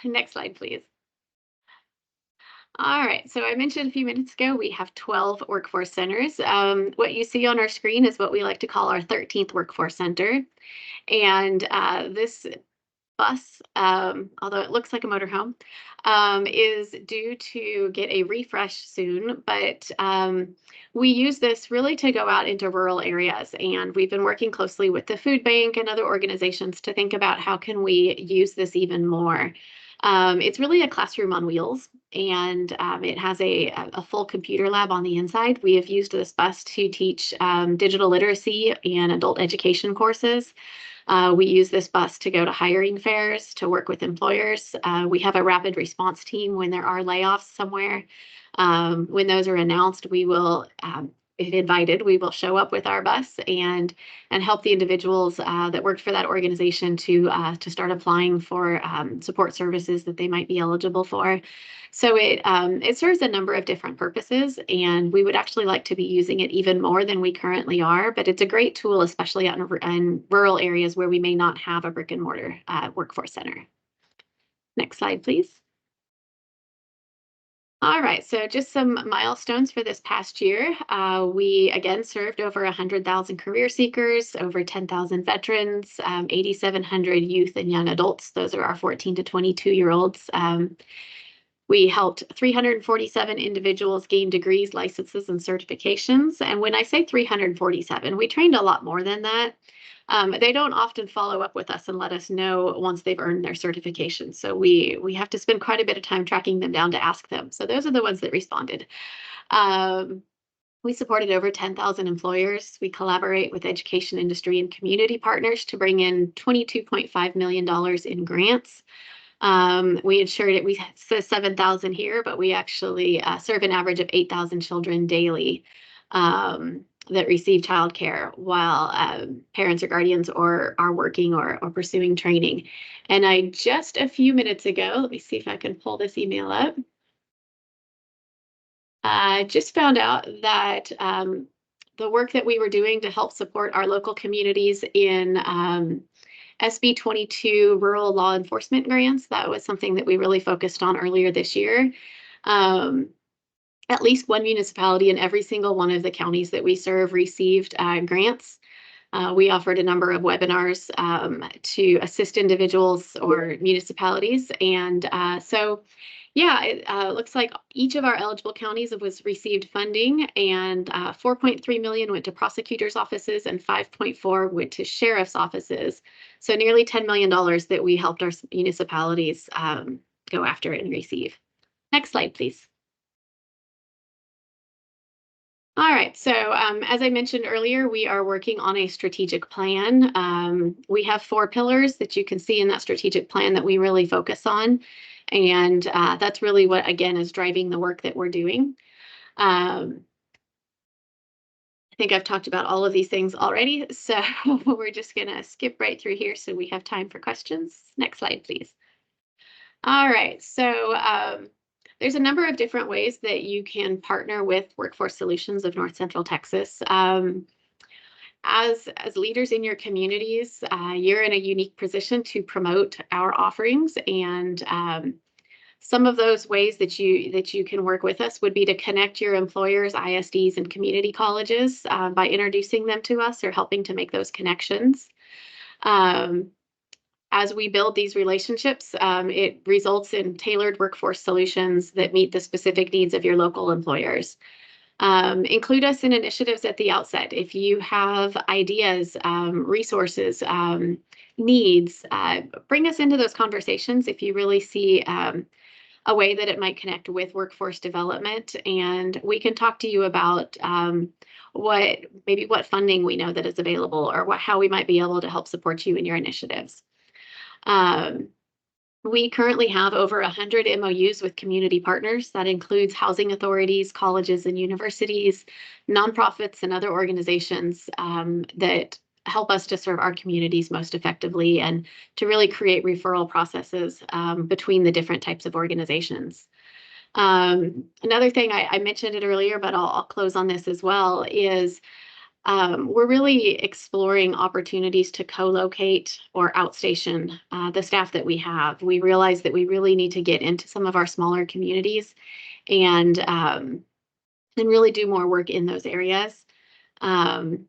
Next slide, please. All right, so I mentioned a few minutes ago, we have 12 workforce centers. What you see on our screen is what we like to call our 13th workforce center. And this bus, although it looks like a motorhome, is due to get a refresh soon, but we use this really to go out into rural areas, and we've been working closely with the food bank and other organizations to think about how can we use this even more. It's really a classroom on wheels, and it has a full computer lab on the inside. We have used this bus to teach digital literacy and adult education courses. We use this bus to go to hiring fairs, to work with employers. We have a rapid response team when there are layoffs somewhere. When those are announced, we will, if invited, we will show up with our bus and help the individuals that worked for that organization to start applying for support services that they might be eligible for. So it serves a number of different purposes, and we would actually like to be using it even more than we currently are. But it's a great tool, especially out in rural areas where we may not have a brick and mortar workforce center. Next slide, please. All right, so just some milestones for this past year. We again served over 100,000 career seekers, over 10,000 veterans, 8,700 youth and young adults. Those are our 14 to 22-year-olds. We helped 347 individuals gain degrees, licenses, and certifications. And when I say 347, we trained a lot more than that. They don't often follow up with us and let us know once they've earned their certification. So we have to spend quite a bit of time tracking them down to ask them. So those are the ones that responded. We supported over 10,000 employers. We collaborate with education industry and community partners to bring in $22.5 million in grants. We ensured it, we says 7,000 here, but we actually serve an average of 8,000 children daily that receive childcare while parents or guardians are working or pursuing training. And I just a few minutes ago, let me see if I can pull this email up. I just found out that the work that we were doing to help support our local communities in SB 22 rural law enforcement grants, that was something that we really focused on earlier this year. At least one municipality in every single one of the counties that we serve received grants. We offered a number of webinars to assist individuals or municipalities. And so, yeah, it looks like each of our eligible counties was received funding, and 4.3 million went to prosecutors' offices and 5.4 went to sheriff's offices. So nearly $10 million that we helped our municipalities go after and receive. Next slide, please. All right, so as I mentioned earlier, we are working on a strategic plan. We have 4 pillars that you can see in that strategic plan that we really focus on. And that's really what, again, is driving the work that we're doing. I think I've talked about all of these things already, so we're just going to skip right through here so we have time for questions. Next slide, please. All right, so there's a number of different ways that you can partner with Workforce Solutions of North Central Texas. As leaders in your communities, you're in a unique position to promote our offerings, and some of those ways that you can work with us would be to connect your employers, ISDs, and community colleges by introducing them to us or helping to make those connections. As we build these relationships, it results in tailored workforce solutions that meet the specific needs of your local employers. Include us in initiatives at the outset. If you have ideas, resources, needs, bring us into those conversations if you really see a way that it might connect with workforce development, and we can talk to you about what funding we know that is available, or how we might be able to help support you in your initiatives. We currently have over 100 MOUs with community partners. That includes housing authorities, colleges and universities, nonprofits, and other organizations that help us to serve our communities most effectively and to really create referral processes between the different types of organizations. Another thing, I mentioned it earlier, but I'll close on this as well, is we're really exploring opportunities to co-locate or outstation the staff that we have. We realize that we really need to get into some of our smaller communities and really do more work in those areas. Um,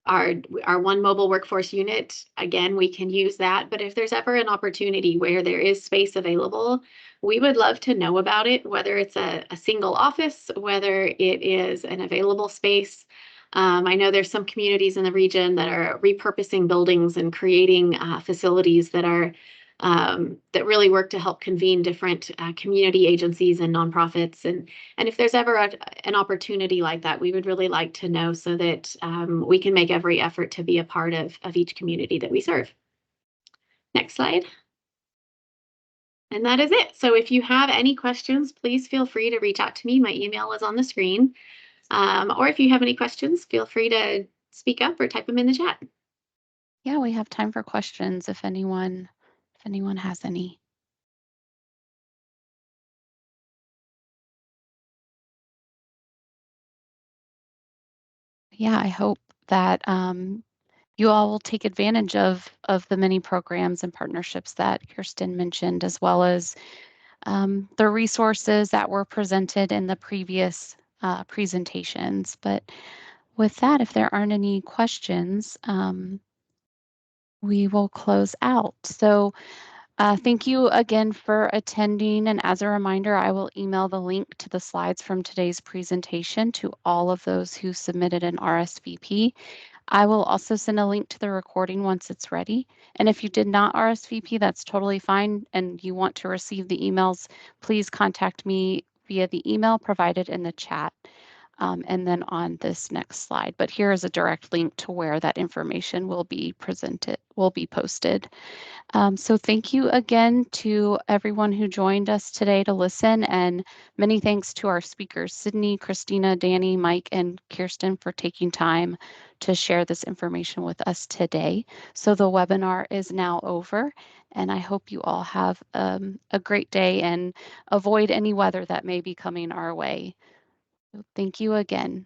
our one mobile workforce unit, again, we can use that. But if there's ever an opportunity where there is space available, we would love to know about it, whether it's a single office, whether it is an available space. I know there's some communities in the region that are repurposing buildings and creating facilities that are that really work to help convene different community agencies and nonprofits. And if there's ever an opportunity like that, we would really like to know so that we can make every effort to be a part of each community that we serve. Next slide. And that is it. So if you have any questions, please feel free to reach out to me. My email is on the screen. Or if you have any questions, feel free to speak up or type them in the chat. Yeah, we have time for questions if anyone has any. Yeah, I hope that you all will take advantage of the many programs and partnerships that Kirsten mentioned, as well as the resources that were presented in the previous presentations. But with that, if there aren't any questions, we will close out. So thank you again for attending. And as a reminder, I will email the link to the slides from today's presentation to all of those who submitted an RSVP. I will also send a link to the recording once it's ready. And if you did not RSVP, that's totally fine. And you want to receive the emails, please contact me via the email provided in the chat. And then on this next slide. But here is a direct link to where that information will be posted. So thank you again to everyone who joined us today to listen, and many thanks to our speakers, Sydney, Christina, Danny, Mike, and Kirsten for taking time to share this information with us today. So the webinar is now over, and I hope you all have a great day and avoid any weather that may be coming our way. So thank you again.